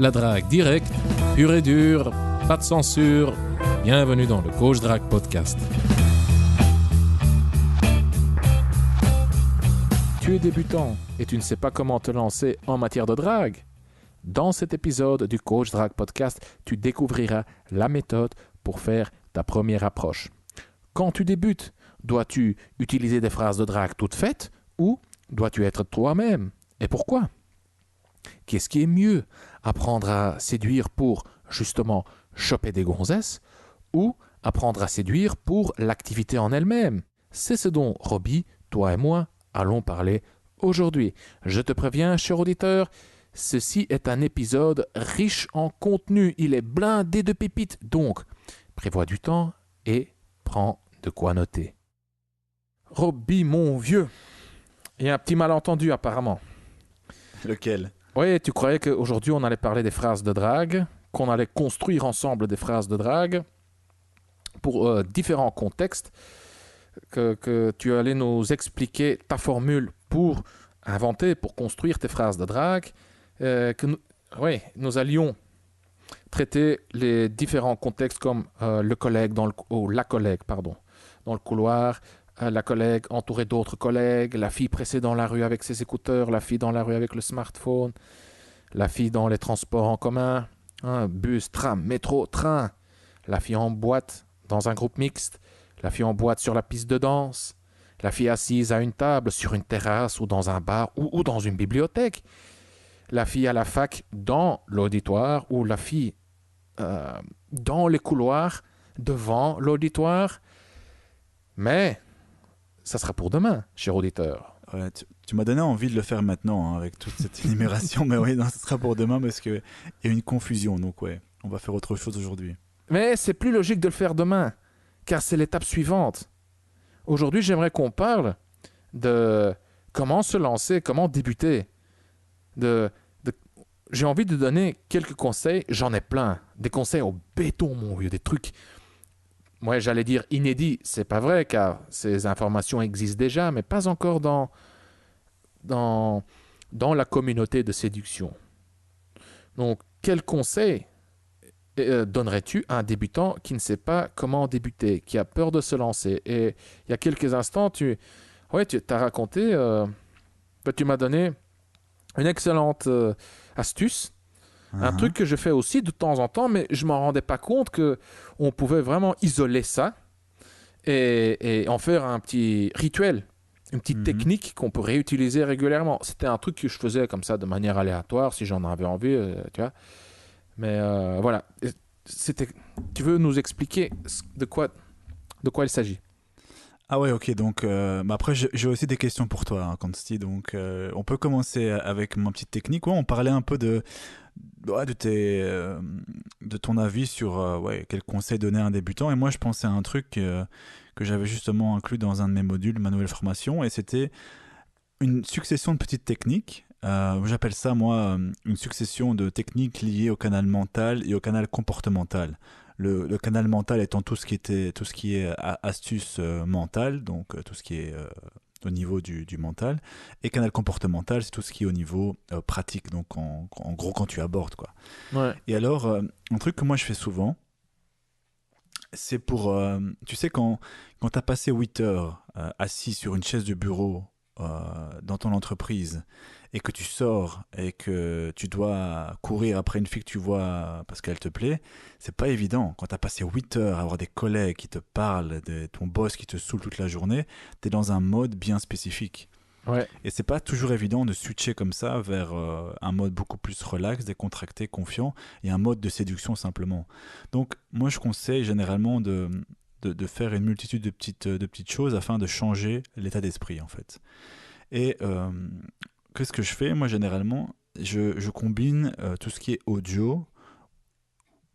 La drague directe, pure et dure, pas de censure. Bienvenue dans le Coach Drague Podcast. Tu es débutant et tu ne sais pas comment te lancer en matière de drague? Dans cet épisode du Coach Drague Podcast, tu découvriras la méthode pour faire ta première approche. Quand tu débutes, dois-tu utiliser des phrases de drague toutes faites ou dois-tu être toi-même? Et pourquoi? Qu'est-ce qui est mieux? Apprendre à séduire pour, justement, choper des gonzesses ou apprendre à séduire pour l'activité en elle-même? C'est ce dont Roby, toi et moi, allons parler aujourd'hui. Je te préviens, cher auditeur, ceci est un épisode riche en contenu. Il est blindé de pépites. Donc, prévois du temps et prends de quoi noter. Roby, mon vieux, il y a un petit malentendu apparemment. Lequel? Oui, tu croyais qu'aujourd'hui on allait parler des phrases de drague, qu'on allait construire ensemble des phrases de drague pour différents contextes, que tu allais nous expliquer ta formule pour inventer, pour construire tes phrases de drague, nous allions traiter les différents contextes comme le collègue la collègue, pardon, dans le couloir, la collègue entourée d'autres collègues, la fille pressée dans la rue avec ses écouteurs, la fille dans la rue avec le smartphone, la fille dans les transports en commun, bus, tram, métro, train, la fille en boîte dans un groupe mixte, la fille en boîte sur la piste de danse, la fille assise à une table sur une terrasse ou dans un bar ou dans une bibliothèque, la fille à la fac dans l'auditoire ou la fille dans les couloirs devant l'auditoire. Mais ça sera pour demain, cher auditeur. Ouais, tu m'as donné envie de le faire maintenant avec toute cette énumération, mais oui, non, ce sera pour demain parce qu'il y a une confusion, donc ouais, on va faire autre chose aujourd'hui. Mais c'est plus logique de le faire demain, car c'est l'étape suivante. Aujourd'hui, j'aimerais qu'on parle de comment se lancer, comment débuter. J'ai envie de donner quelques conseils, j'en ai plein. Des conseils au béton, mon vieux, des trucs... Ouais, j'allais dire inédit, c'est pas vrai car ces informations existent déjà, mais pas encore dans la communauté de séduction. Donc, quel conseil donnerais-tu à un débutant qui ne sait pas comment débuter, qui a peur de se lancer? Et il y a quelques instants, tu as raconté, tu m'as donné une excellente astuce. Un truc que je fais aussi de temps en temps, mais je ne m'en rendais pas compte qu'on pouvait vraiment isoler ça et en faire un petit rituel, une petite technique qu'on peut réutiliser régulièrement. C'était un truc que je faisais comme ça de manière aléatoire, si j'en avais envie, tu vois. Mais voilà. Tu veux nous expliquer de quoi il s'agit? Ah ouais, ok, donc après j'ai aussi des questions pour toi, hein, Consti, donc on peut commencer avec ma petite technique. Ouais, on parlait un peu de ton avis sur quel conseil donner à un débutant, et moi je pensais à un truc que j'avais justement inclus dans un de mes modules, ma nouvelle formation, et c'était une succession de petites techniques. J'appelle ça, moi, une succession de techniques liées au canal mental et au canal comportemental. Le canal mental étant tout ce qui est astuce mentale, donc tout ce qui est au niveau du mental, et canal comportemental, c'est tout ce qui est au niveau pratique, donc en gros quand tu abordes, quoi. Ouais. Et alors, un truc que moi je fais souvent, c'est pour, tu sais, quand tu as passé 8 heures assis sur une chaise de bureau dans ton entreprise et que tu sors et que tu dois courir après une fille que tu vois parce qu'elle te plaît, c'est pas évident. Quand tu as passé 8 heures à avoir des collègues qui te parlent, ton boss qui te saoule toute la journée, tu es dans un mode bien spécifique. Ouais. Et c'est pas toujours évident de switcher comme ça vers un mode beaucoup plus relax, décontracté, confiant, et un mode de séduction simplement. Donc moi je conseille généralement de faire une multitude de petites choses afin de changer l'état d'esprit en fait. Et qu'est-ce que je fais? Moi généralement je combine tout ce qui est audio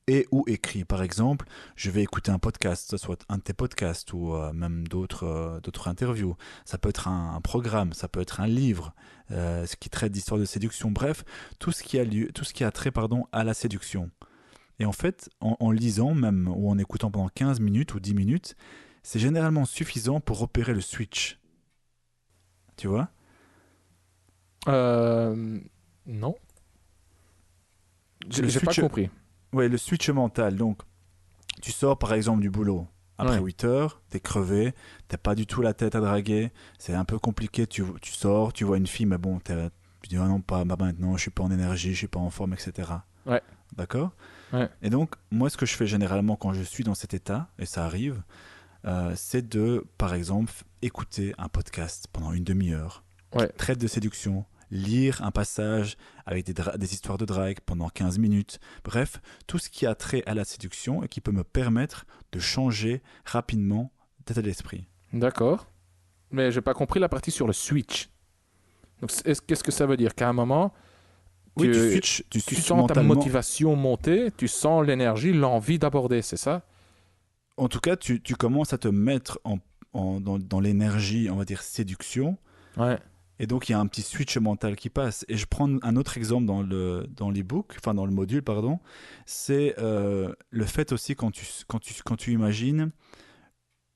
et ou écrit. Par exemple, je vais écouter un podcast, ce soit un de tes podcasts ou même d'autres interviews. Ça peut être un programme, ça peut être un livre, ce qui traite d'histoire de séduction. Bref, tout ce qui a trait à la séduction. Et en fait, en lisant même ou en écoutant pendant 15 minutes ou 10 minutes, c'est généralement suffisant pour opérer le switch. Tu vois? Non. J'ai pas compris. Ouais, le switch mental. Donc, tu sors par exemple du boulot. Après 8 heures, t'es crevé, t'as pas du tout la tête à draguer, c'est un peu compliqué, tu sors, tu vois une fille, mais bon, tu dis, ah non, pas maintenant, je suis pas en énergie, je suis pas en forme, etc. Ouais. D'accord? Ouais. Et donc, moi, ce que je fais généralement quand je suis dans cet état, et ça arrive, c'est de, par exemple, écouter un podcast pendant une demi-heure qui traite de séduction, lire un passage avec des histoires de drague pendant 15 minutes. Bref, tout ce qui a trait à la séduction et qui peut me permettre de changer rapidement d'état d'esprit. D'accord. Mais j'ai pas compris la partie sur le switch. Donc, qu'est-ce que ça veut dire? Qu'à un moment, Oui, tu tu switches sens ta mentalement. motivation monter, tu sens l'énergie, l'envie d'aborder, c'est ça? En tout cas, tu commences à te mettre dans l'énergie, on va dire, séduction. Ouais. Et donc, il y a un petit switch mental qui passe. Et je prends un autre exemple dans l'e-book, enfin dans le module, pardon. C'est le fait aussi quand tu imagines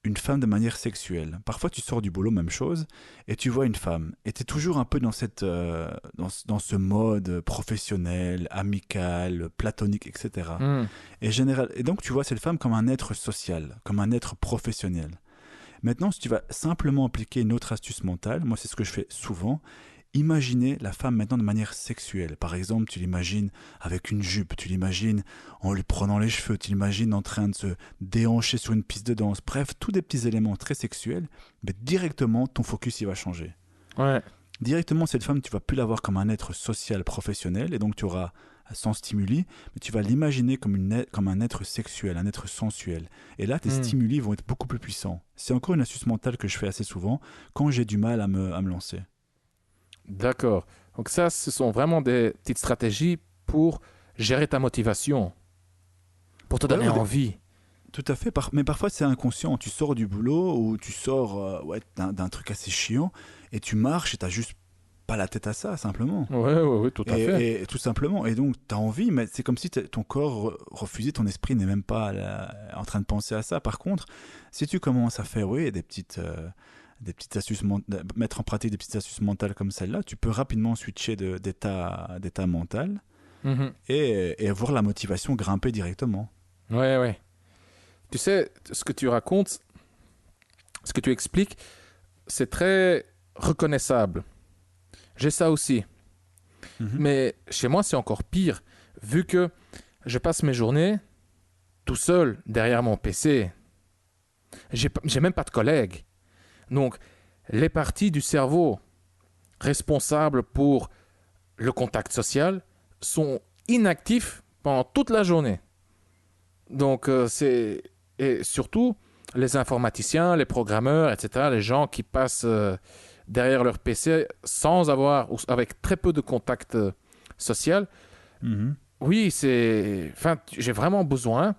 une femme de manière sexuelle. Parfois, tu sors du boulot, même chose, et tu vois une femme. Et tu es toujours un peu dans ce mode professionnel, amical, platonique, etc. Et donc, tu vois cette femme comme un être social, comme un être professionnel. Maintenant, si tu vas simplement appliquer une autre astuce mentale, moi c'est ce que je fais souvent, imaginez la femme maintenant de manière sexuelle. Par exemple, tu l'imagines avec une jupe, tu l'imagines en lui prenant les cheveux, tu l'imagines en train de se déhancher sur une piste de danse. Bref, tous des petits éléments très sexuels, mais directement ton focus il va changer. Ouais. Directement, cette femme, tu vas plus la voir comme un être social professionnel, et donc tu auras sans stimuli, mais tu vas l'imaginer comme un être sexuel, un être sensuel. Et là, tes stimuli vont être beaucoup plus puissants. C'est encore une astuce mentale que je fais assez souvent quand j'ai du mal à me lancer. D'accord. Donc ça, ce sont vraiment des petites stratégies pour gérer ta motivation, pour te donner envie. Tout à fait, mais parfois c'est inconscient. Tu sors du boulot ou tu sors d'un truc assez chiant et tu marches et tu n'as juste pas la tête à ça, simplement. Oui, tout à fait. Et tout simplement. Et donc, tu as envie, mais c'est comme si ton corps refusait, ton esprit n'est même pas en train de penser à ça. Par contre, si tu commences à faire des petites astuces, mettre en pratique des petites astuces mentales comme celle-là, tu peux rapidement switcher d'état mental et voir la motivation grimper directement. Ouais. Tu sais, ce que tu racontes, ce que tu expliques, c'est très reconnaissable. J'ai ça aussi. Mais chez moi, c'est encore pire, vu que je passe mes journées tout seul derrière mon PC. J'ai même pas de collègues. Donc, les parties du cerveau responsables pour le contact social sont inactifs pendant toute la journée. Donc, et surtout, les informaticiens, les programmeurs, etc., les gens qui passent derrière leur PC sans avoir, ou avec très peu de contact social, oui, j'ai vraiment besoin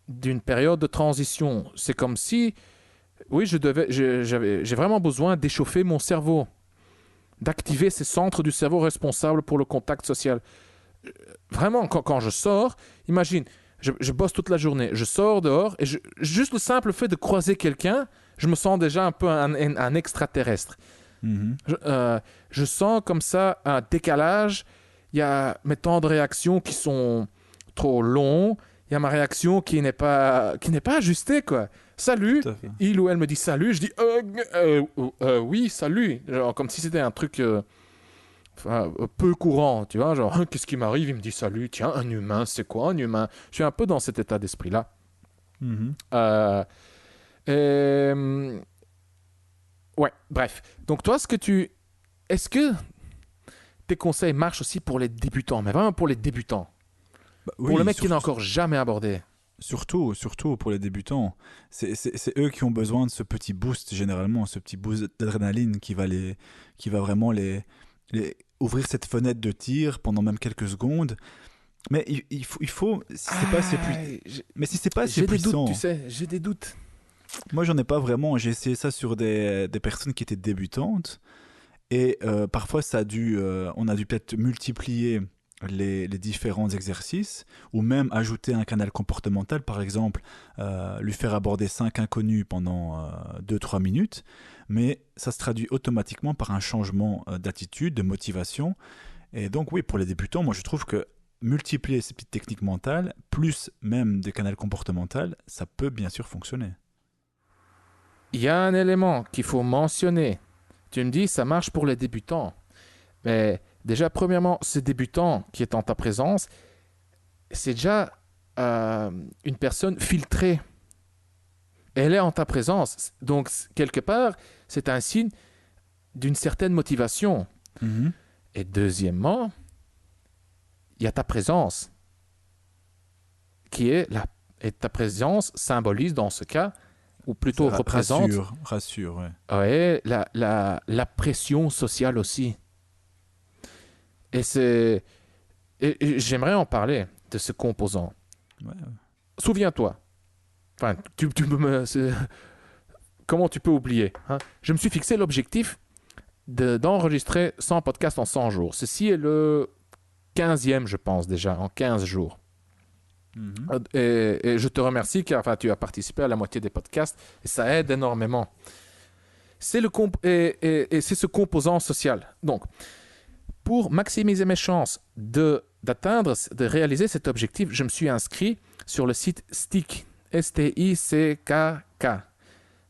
d'une période de transition. C'est comme si, oui, j'ai vraiment besoin d'échauffer mon cerveau, d'activer ces centres du cerveau responsables pour le contact social. Vraiment, quand je sors, imagine, je bosse toute la journée, je sors dehors et juste le simple fait de croiser quelqu'un, je me sens déjà un peu un extraterrestre. Je sens comme ça un décalage. Il y a mes temps de réaction qui sont trop longs. Il y a ma réaction qui n'est pas ajustée, quoi. Salut, il ou elle me dit salut, je dis oui, salut. Genre, comme si c'était un truc peu courant, tu vois, genre qu'est-ce qui m'arrive, il me dit salut, tiens, un humain, c'est quoi un humain? Je suis un peu dans cet état d'esprit-là. Ouais, bref. Donc toi, est-ce que tes conseils marchent aussi pour les débutants, mais vraiment pour les débutants? Pour le mec qui n'a encore jamais abordé? Surtout pour les débutants. C'est eux qui ont besoin de ce petit boost, généralement, ce petit boost d'adrénaline qui va vraiment les ouvrir cette fenêtre de tir pendant même quelques secondes. Mais il faut si c'est pas assez mais si c'est pas assez puissant... J'ai des doutes, tu sais, j'ai des doutes. Moi, j'en ai pas vraiment. J'ai essayé ça sur des personnes qui étaient débutantes. Et parfois, on a dû peut-être multiplier les différents exercices ou même ajouter un canal comportemental, par exemple, lui faire aborder 5 inconnus pendant 2-3 minutes. Mais ça se traduit automatiquement par un changement d'attitude, de motivation. Et donc, oui, pour les débutants, moi, je trouve que multiplier ces petites techniques mentales, plus même des canaux comportementaux, ça peut bien sûr fonctionner. Il y a un élément qu'il faut mentionner. Tu me dis, ça marche pour les débutants. Mais déjà, premièrement, ce débutant qui est en ta présence, c'est déjà une personne filtrée. Elle est en ta présence. Donc, quelque part, c'est un signe d'une certaine motivation. Mhm. Et deuxièmement, il y a ta présence, qui est là. Et ta présence symbolise dans ce cas, ou plutôt représente, Rassure, ouais. ouais, la pression sociale aussi. Et j'aimerais en parler de ce composant. Ouais. Souviens-toi. Enfin, comment tu peux oublier, hein? Je me suis fixé l'objectif d'enregistrer 100 podcasts en 100 jours. Ceci est le 15e, je pense déjà, en 15 jours. Mhm. Et je te remercie car enfin, tu as participé à la moitié des podcasts et ça aide énormément. C'est c'est ce composant social. Donc, pour maximiser mes chances de réaliser cet objectif, je me suis inscrit sur le site STICK, S-T-I-C-K-K.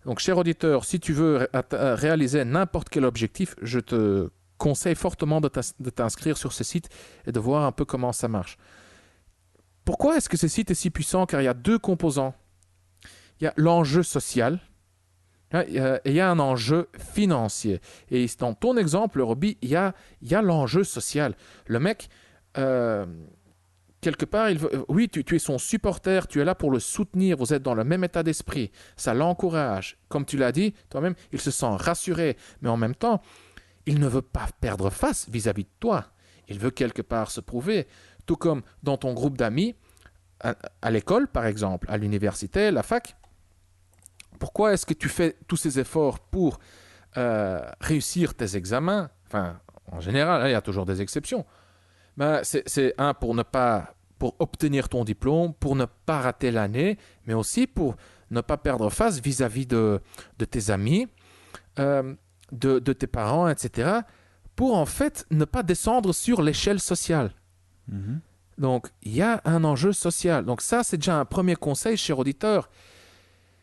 Donc, cher auditeur, si tu veux réaliser n'importe quel objectif, je te conseille fortement de t'inscrire sur ce site et de voir un peu comment ça marche. Pourquoi est-ce que ce site est si puissant? Car il y a deux composants. Il y a l'enjeu social et il y a un enjeu financier. Et dans ton exemple, Roby, il y a l'enjeu social. Le mec, quelque part, oui, tu es son supporter, tu es là pour le soutenir, vous êtes dans le même état d'esprit, ça l'encourage. Comme tu l'as dit, toi-même, il se sent rassuré, mais en même temps, il ne veut pas perdre face vis-à-vis de toi. Il veut quelque part se prouver. Tout comme dans ton groupe d'amis, à l'école par exemple, à l'université, à la fac, pourquoi est-ce que tu fais tous ces efforts pour réussir tes examens? Enfin, en général, il y a toujours des exceptions. Ben, c'est un, pour obtenir ton diplôme, pour ne pas rater l'année, mais aussi pour ne pas perdre face vis-à-vis de tes amis, de tes parents, etc., pour en fait ne pas descendre sur l'échelle sociale. Mhm. Donc, il y a un enjeu social. Donc ça, c'est déjà un premier conseil, cher auditeur.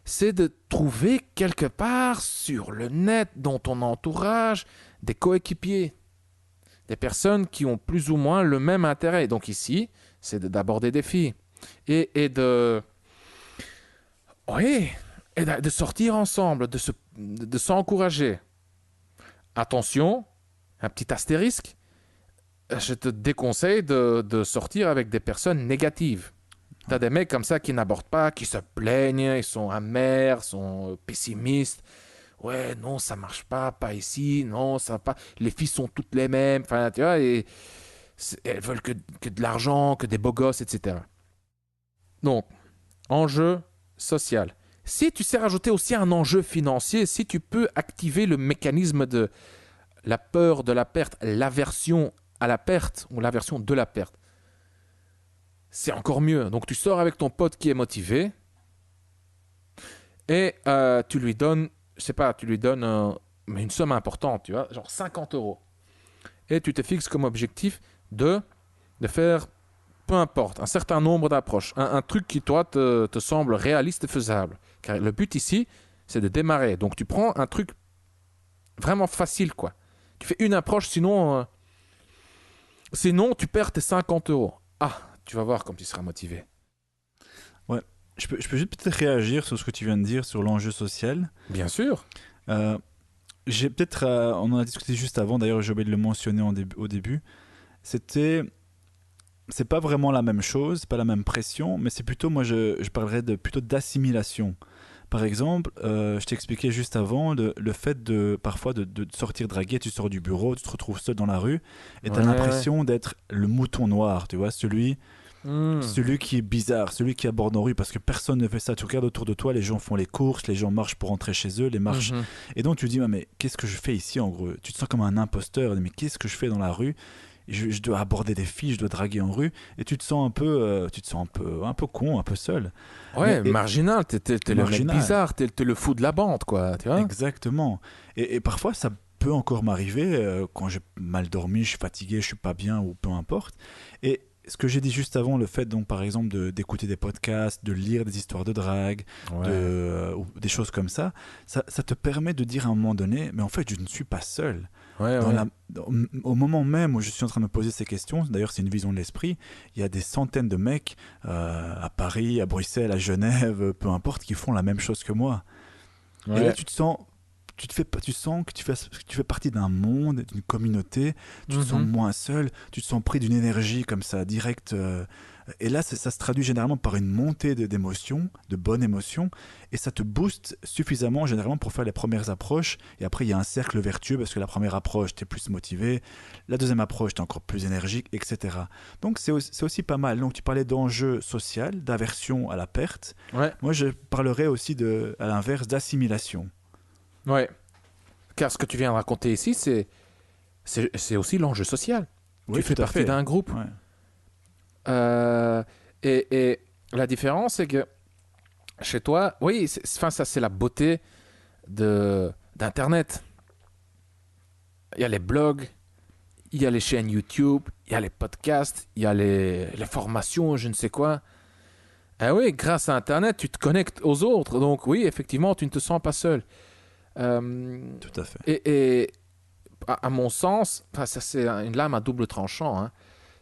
C'est de trouver quelque part sur le net, dans ton entourage, des coéquipiers, des personnes qui ont plus ou moins le même intérêt. Donc ici, c'est d'aborder des défis et de sortir ensemble, de s'encourager. Attention, un petit astérisque, je te déconseille de sortir avec des personnes négatives. Tu as des mecs comme ça qui n'abordent pas, qui se plaignent, ils sont amers, sont pessimistes. Ouais, non, ça marche pas ici, non, ça va pas. Les filles sont toutes les mêmes, enfin, tu vois, et elles veulent que de l'argent, que des beaux gosses, etc. Donc, enjeu social. Si tu sais rajouter aussi un enjeu financier, si tu peux activer le mécanisme de la peur de la perte, l'aversion à la perte ou l'aversion de la perte, c'est encore mieux. Donc tu sors avec ton pote qui est motivé et tu lui donnes, je sais pas, une somme importante, tu vois, genre 50 euros. Et tu te fixes comme objectif de faire, peu importe, un certain nombre d'approches. Un truc qui, toi, te semble réaliste et faisable. Car le but ici, c'est de démarrer. Donc tu prends un truc vraiment facile, quoi. Tu fais une approche, sinon tu perds tes 50 euros. Ah, tu vas voir comme tu seras motivé. Ouais, je peux juste peut-être réagir sur ce que tu viens de dire sur l'enjeu social. Bien sûr. J'ai peut-être, on en a discuté juste avant, d'ailleurs j'ai oublié de le mentionner au début. C'est pas vraiment la même chose, c'est pas la même pression, mais c'est plutôt, moi je parlerais plutôt d'assimilation. Par exemple, je t'expliquais juste avant le fait parfois de sortir draguer, tu sors du bureau, tu te retrouves seul dans la rue et tu as l'impression d'être le mouton noir, tu vois, celui qui est bizarre, celui qui aborde en rue parce que personne ne fait ça. Tu regardes autour de toi, les gens font les courses, les gens marchent pour rentrer chez eux, les marches. Et donc tu te dis, mais qu'est-ce que je fais ici en gros? Tu te sens comme un imposteur, mais qu'est-ce que je fais dans la rue? Je dois aborder des filles, je dois draguer en rue, et tu te sens un peu con, un peu seul. Ouais, marginal, t'es le mec bizarre, t'es le fou de la bande, quoi, tu vois. Exactement. Et parfois, ça peut encore m'arriver quand j'ai mal dormi, je suis fatigué, je suis pas bien, ou peu importe. Et ce que j'ai dit juste avant, le fait donc par exemple d'écouter des podcasts, de lire des histoires de drague, ou des choses comme ça te permet de dire à un moment donné, mais en fait je ne suis pas seul. Au moment même où je suis en train de me poser ces questions, d'ailleurs c'est une vision de l'esprit, il y a des centaines de mecs à Paris, à Bruxelles, à Genève, peu importe, qui font la même chose que moi. Et là tu sens que tu fais partie d'un monde, d'une communauté, tu te sens moins seul, tu te sens pris d'une énergie comme ça, directe. Et là, ça se traduit généralement par une montée d'émotions, de bonnes émotions, et ça te booste suffisamment généralement pour faire les premières approches. Et après, il y a un cercle vertueux parce que la première approche, tu es plus motivé, la deuxième approche, tu es encore plus énergique, etc. Donc, c'est aussi pas mal. Donc, tu parlais d'enjeu social, d'aversion à la perte. Ouais. Moi, je parlerais aussi, à l'inverse, d'assimilation. Ouais. Car ce que tu viens de raconter ici, c'est aussi l'enjeu social. Oui, tu fais partie d'un groupe. Ouais. Et la différence, c'est que chez toi, oui, ça c'est la beauté d'Internet. Il y a les blogs, il y a les chaînes YouTube, il y a les podcasts, il y a les formations, je ne sais quoi. Ah oui, grâce à Internet, tu te connectes aux autres. Donc oui, effectivement, tu ne te sens pas seul. Tout à fait. Et à mon sens, ça c'est une lame à double tranchant. Hein.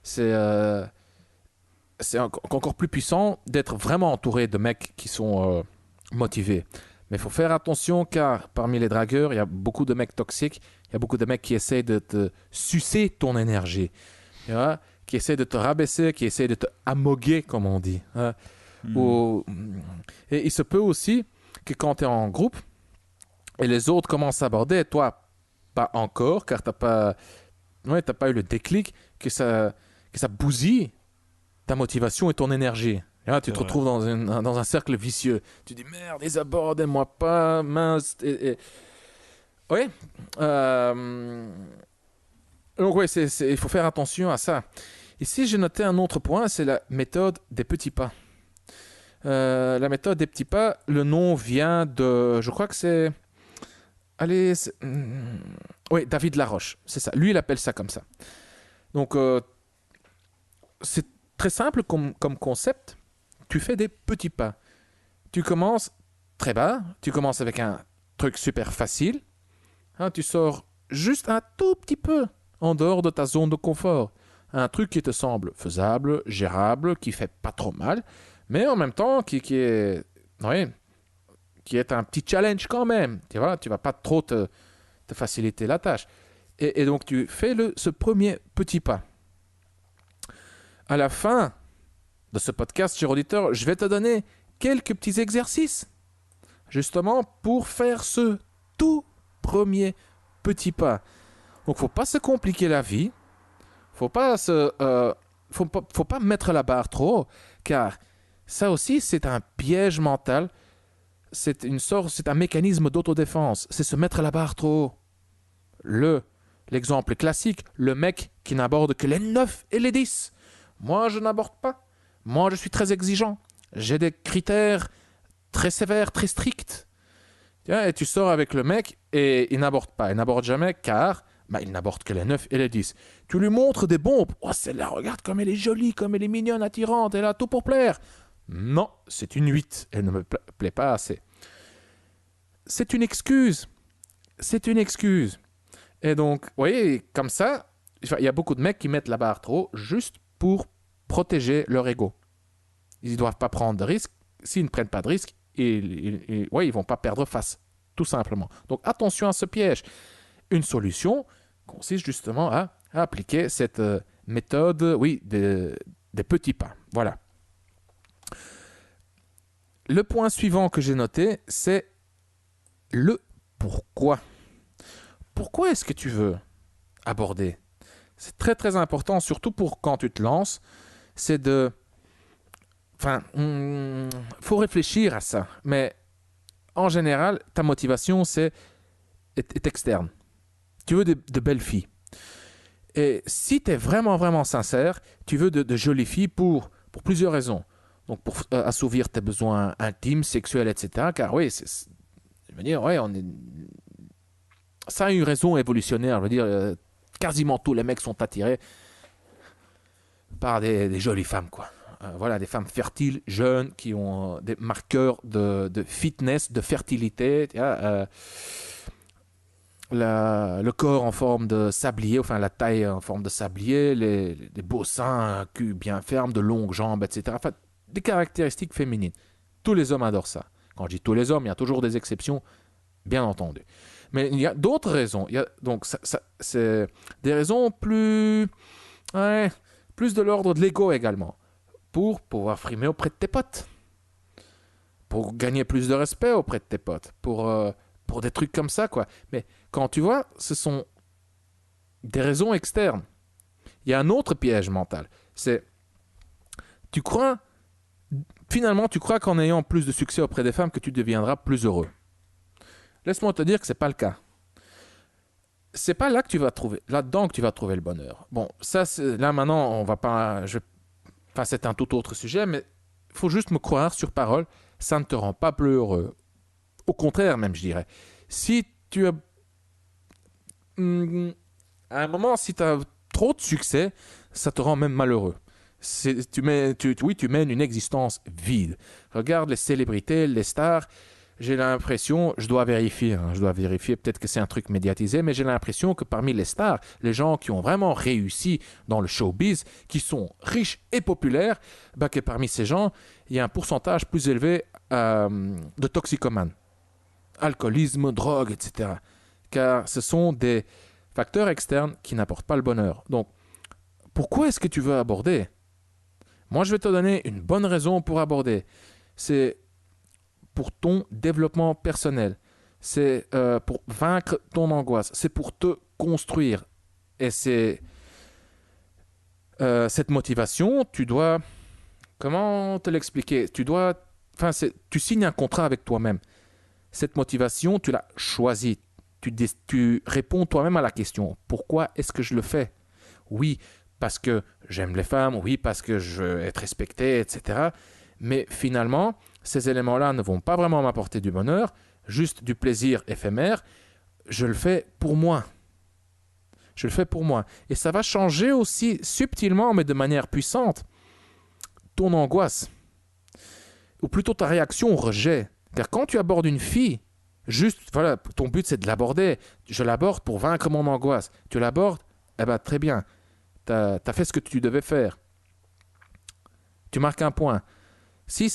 C'est encore plus puissant d'être vraiment entouré de mecs qui sont motivés. Mais il faut faire attention car parmi les dragueurs, il y a beaucoup de mecs toxiques, il y a beaucoup de mecs qui essayent de te sucer ton énergie, tu vois, qui essayent de te rabaisser, qui essayent de te amoguer, comme on dit. Hein. Et il se peut aussi que quand tu es en groupe, et les autres commencent à aborder, et toi, pas encore, car t'as pas eu le déclic, que ça bousille ta motivation et ton énergie. Et là, tu te retrouves dans un cercle vicieux. Tu dis, merde, ils abordent, et moi pas, mince. Oui. Donc oui, il faut faire attention à ça. Ici, j'ai noté un autre point, c'est la méthode des petits pas. La méthode des petits pas, le nom vient de... Je crois que c'est... Allez, oui, David Laroche, c'est ça. Lui, il appelle ça comme ça. Donc, c'est très simple comme concept. Tu fais des petits pas. Tu commences très bas. Tu commences avec un truc super facile. Hein, tu sors juste un tout petit peu en dehors de ta zone de confort. Un truc qui te semble faisable, gérable, qui fait pas trop mal, mais en même temps qui est... Oui, qui est un petit challenge quand même. Tu vois, tu vas pas trop te faciliter la tâche. Et donc, tu fais ce premier petit pas. À la fin de ce podcast, cher auditeur, je vais te donner quelques petits exercices, justement, pour faire ce tout premier petit pas. Donc, faut pas se compliquer la vie. Faut pas mettre la barre trop haut, car ça aussi, c'est un piège mental. C'est un mécanisme d'autodéfense. C'est se mettre la barre trop haut. L'exemple classique, le mec qui n'aborde que les 9 et les 10. Moi, je n'aborde pas. Moi, je suis très exigeant. J'ai des critères très sévères, très stricts. Et tu sors avec le mec et il n'aborde pas. Il n'aborde jamais car il n'aborde que les 9 et les 10. Tu lui montres des bombes. Oh, celle-là, regarde comme elle est jolie, comme elle est mignonne, attirante. Elle a tout pour plaire. Non, c'est une 8. Elle ne me plaît pas assez. C'est une excuse. C'est une excuse. Et donc, vous voyez, comme ça, il y a beaucoup de mecs qui mettent la barre trop haut juste pour protéger leur ego. Ils ne doivent pas prendre de risques. S'ils ne prennent pas de risques, ils ne vont pas perdre face, tout simplement. Donc, attention à ce piège. Une solution consiste justement à appliquer cette méthode, des petits pas. Voilà. Le point suivant que j'ai noté, c'est le pourquoi. Pourquoi est-ce que tu veux aborder? C'est très très important, surtout pour quand tu te lances, c'est faut réfléchir à ça. Mais en général, ta motivation est externe. Tu veux de belles filles. Et si tu es vraiment vraiment sincère, tu veux de jolies filles pour plusieurs raisons. Donc pour assouvir tes besoins intimes, sexuels, etc. Car oui, je veux dire, ça a une raison évolutionnaire. Je veux dire, quasiment tous les mecs sont attirés par des jolies femmes, quoi. Voilà, des femmes fertiles, jeunes, qui ont des marqueurs de fitness, de fertilité. Le corps en forme de sablier, enfin la taille en forme de sablier, les beaux seins, un cul bien ferme, de longues jambes, etc. Enfin, des caractéristiques féminines. Tous les hommes adorent ça. Quand je dis tous les hommes, il y a toujours des exceptions, bien entendu. Mais il y a d'autres raisons. Donc, c'est des raisons plus de l'ordre de l'ego également. Pour pouvoir frimer auprès de tes potes. Pour gagner plus de respect auprès de tes potes. Pour des trucs comme ça, quoi. Mais quand tu vois, ce sont des raisons externes. Il y a un autre piège mental. C'est, finalement, tu crois qu'en ayant plus de succès auprès des femmes, que tu deviendras plus heureux. Laisse-moi te dire que ce n'est pas le cas. C'est pas là là-dedans que tu vas trouver le bonheur. Bon, ça, là maintenant, on va pas, enfin, c'est un tout autre sujet, mais il faut juste me croire sur parole, ça ne te rend pas plus heureux. Au contraire, même, je dirais. Si tu as, à un moment, si tu as trop de succès, ça te rend même malheureux. Tu mènes une existence vide. Regarde les célébrités, les stars. J'ai l'impression, je dois vérifier, peut-être que c'est un truc médiatisé, mais j'ai l'impression que parmi les stars, les gens qui ont vraiment réussi dans le showbiz, qui sont riches et populaires, que parmi ces gens, il y a un pourcentage plus élevé de toxicomanes. Alcoolisme, drogue, etc. Car ce sont des facteurs externes qui n'apportent pas le bonheur. Donc, pourquoi est-ce que tu veux aborder ? Moi, je vais te donner une bonne raison pour aborder. C'est pour ton développement personnel. C'est pour vaincre ton angoisse. C'est pour te construire. Et c'est cette motivation, tu dois... Comment te l'expliquer ? Tu signes un contrat avec toi-même. Cette motivation, tu l'as choisie. Tu réponds toi-même à la question. Pourquoi est-ce que je le fais ? Oui, parce que j'aime les femmes. Oui, parce que je veux être respecté, etc. Mais finalement, ces éléments-là ne vont pas vraiment m'apporter du bonheur, juste du plaisir éphémère. Je le fais pour moi. Je le fais pour moi. Et ça va changer aussi subtilement, mais de manière puissante, ton angoisse. Ou plutôt ta réaction au rejet. Car quand tu abordes une fille, juste, voilà, ton but c'est de l'aborder. Je l'aborde pour vaincre mon angoisse. Tu l'abordes, très bien. T'as fait ce que tu devais faire. Tu marques un point. Si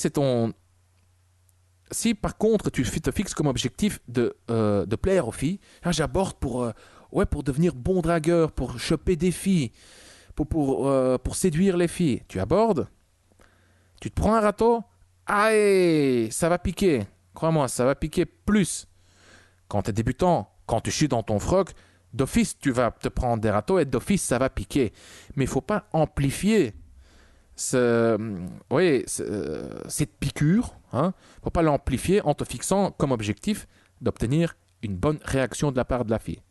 par contre tu te fixes comme objectif de plaire aux filles, j'aborde pour devenir bon dragueur, pour choper des filles, pour séduire les filles. Tu abordes, tu te prends un râteau, ça va piquer. Crois-moi, ça va piquer plus. Quand tu es débutant, quand tu chies dans ton froc, d'office tu vas te prendre des râteaux et d'office ça va piquer. Mais il ne faut pas amplifier cette piqûre, faut pas l'amplifier en te fixant comme objectif d'obtenir une bonne réaction de la part de la fille.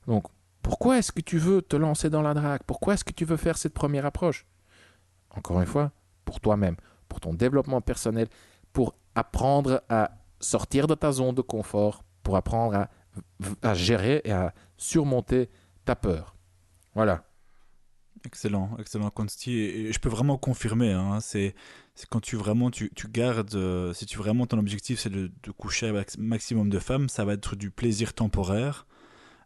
Donc, pourquoi est-ce que tu veux te lancer dans la drague ? Pourquoi est-ce que tu veux faire cette première approche ? Encore une fois, pour toi-même, pour ton développement personnel, pour apprendre à sortir de ta zone de confort, pour apprendre à gérer et à surmonter ta peur. Voilà. Excellent, Consti. Et je peux vraiment confirmer, c'est quand tu gardes, si ton objectif c'est de coucher avec un maximum de femmes, ça va être du plaisir temporaire,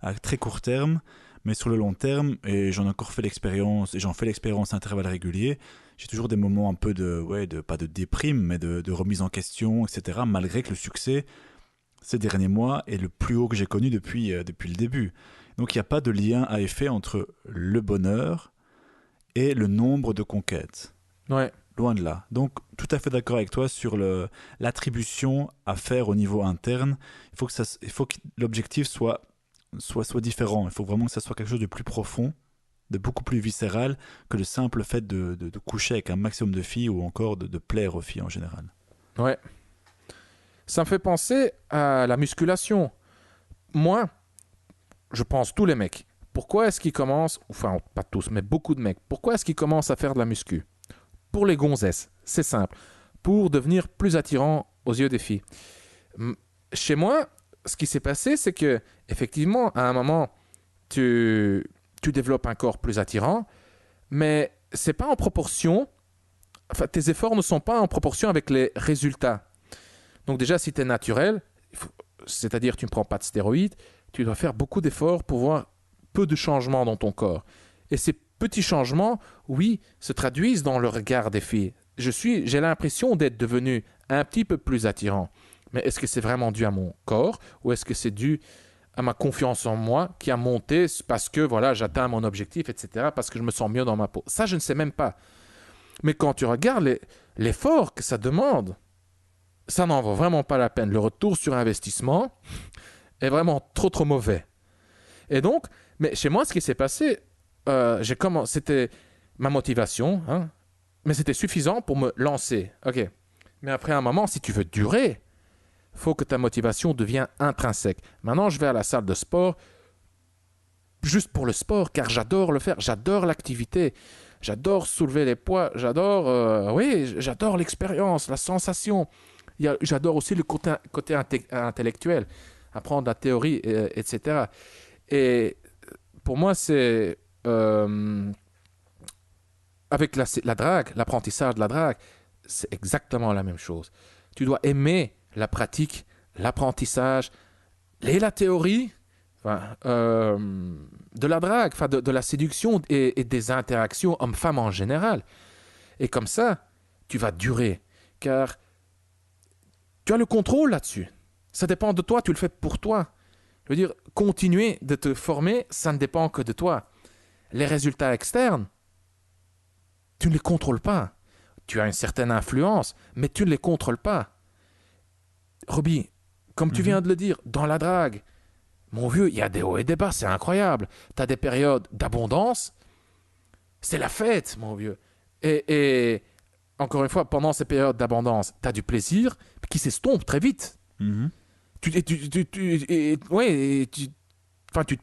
à très court terme, mais sur le long terme, et j'en ai encore fait l'expérience, et j'en fais l'expérience à intervalles réguliers, j'ai toujours des moments un peu pas de déprime, mais de remise en question, etc., malgré que le succès, ces derniers mois, est le plus haut que j'ai connu depuis le début. Donc il n'y a pas de lien à effet entre le bonheur et le nombre de conquêtes. Ouais. Loin de là. Donc, tout à fait d'accord avec toi sur l'attribution à faire au niveau interne. Il faut que l'objectif soit différent. Il faut vraiment que ça soit quelque chose de plus profond, de beaucoup plus viscéral que le simple fait de coucher avec un maximum de filles ou encore de plaire aux filles en général. Ouais. Ça me fait penser à la musculation. Moi, je pense tous les mecs. Pourquoi est-ce qu'ils commencent, enfin pas tous, mais beaucoup de mecs, pourquoi est-ce qu'ils commencent à faire de la muscu ? Pour les gonzesses, c'est simple. Pour devenir plus attirant aux yeux des filles. Chez moi, ce qui s'est passé, c'est que effectivement, à un moment, tu développes un corps plus attirant, mais c'est pas en proportion. Enfin, tes efforts ne sont pas en proportion avec les résultats. Donc déjà, si tu es naturel, c'est-à-dire tu ne prends pas de stéroïdes, tu dois faire beaucoup d'efforts pour voir peu de changements dans ton corps. Et ces petits changements, oui, se traduisent dans le regard des filles. J'ai l'impression d'être devenu un petit peu plus attirant. Mais est-ce que c'est vraiment dû à mon corps ou est-ce que c'est dû à ma confiance en moi qui a monté parce que voilà, j'atteins mon objectif, etc., parce que je me sens mieux dans ma peau? Ça, je ne sais même pas. Mais quand tu regardes l'effort que ça demande, ça n'en vaut vraiment pas la peine. Le retour sur investissement est vraiment trop mauvais. Et donc, mais chez moi, ce qui s'est passé, c'était ma motivation, hein, mais c'était suffisant pour me lancer. Ok. Mais après un moment, si tu veux durer, il faut que ta motivation devienne intrinsèque. Maintenant, je vais à la salle de sport juste pour le sport, car j'adore le faire, j'adore l'activité, j'adore soulever les poids, j'adore l'expérience, la sensation. J'adore aussi le côté intellectuel, apprendre la théorie, etc. Et pour moi, c'est avec la drague, l'apprentissage de la drague, c'est exactement la même chose. Tu dois aimer la pratique, l'apprentissage et la théorie de la drague, de la séduction et des interactions hommes-femmes en général. Et comme ça, tu vas durer, car tu as le contrôle là-dessus. Ça dépend de toi, tu le fais pour toi. Je veux dire, continuer de te former, ça ne dépend que de toi. Les résultats externes, tu ne les contrôles pas. Tu as une certaine influence, mais tu ne les contrôles pas. Roby, comme tu viens de le dire, dans la drague, mon vieux, il y a des hauts et des bas, c'est incroyable. Tu as des périodes d'abondance, c'est la fête, mon vieux. Et encore une fois, pendant ces périodes d'abondance, tu as du plaisir qui s'estompe très vite. Mhm. Tu te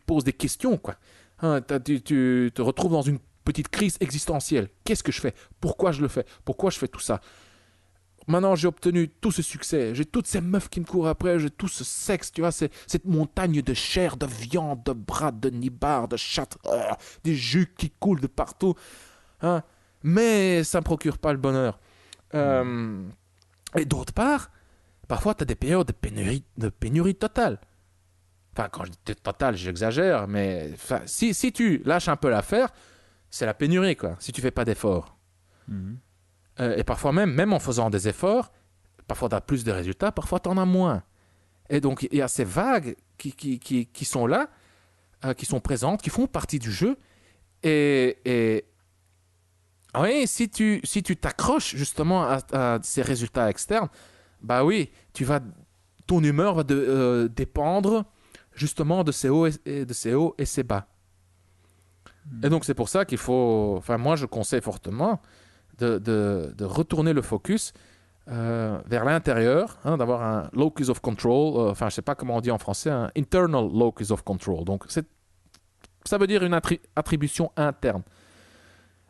poses des questions, quoi. Hein, tu te retrouves dans une petite crise existentielle. Qu'est-ce que je fais? Pourquoi je le fais? Pourquoi je fais tout ça? Maintenant, j'ai obtenu tout ce succès. J'ai toutes ces meufs qui me courent après. J'ai tout ce sexe, tu vois. Cette montagne de chair, de viande, de bras, de nibards, de chatte, des jus qui coulent de partout. Hein. Mais ça ne me procure pas le bonheur. Et d'autre part, parfois, tu as des périodes de pénurie totale. Enfin, quand je dis totale, j'exagère, mais si tu lâches un peu l'affaire, c'est la pénurie, quoi, si tu fais pas d'efforts. Et parfois même en faisant des efforts, parfois tu as plus de résultats, parfois tu en as moins. Et donc, il y a ces vagues qui sont là, qui sont présentes, qui font partie du jeu. Et oui, si tu t'accroches justement à ces résultats externes, bah oui, ton humeur va dépendre justement de ces hauts et ces bas. Et donc, c'est pour ça qu'il faut... Enfin, moi, je conseille fortement de retourner le focus vers l'intérieur, hein, d'avoir un locus of control, je ne sais pas comment on dit en français, un internal locus of control. Donc, ça veut dire une attribution interne.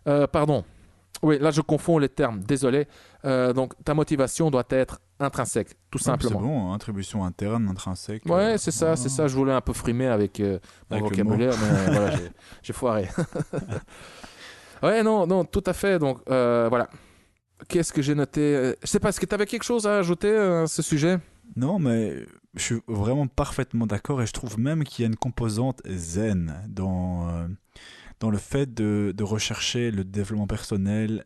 Pardon. Oui, là, je confonds les termes. Désolé. Donc, ta motivation doit être intrinsèque, tout simplement. C'est bon, attribution interne, intrinsèque. Ouais, c'est ça. Je voulais un peu frimer avec mon vocabulaire, mais voilà, j'ai foiré. Ouais, non, tout à fait. Donc, voilà. Qu'est-ce que j'ai noté? Je sais pas, est-ce que tu avais quelque chose à ajouter à ce sujet? Non, mais je suis vraiment parfaitement d'accord et je trouve même qu'il y a une composante zen dans le fait de rechercher le développement personnel,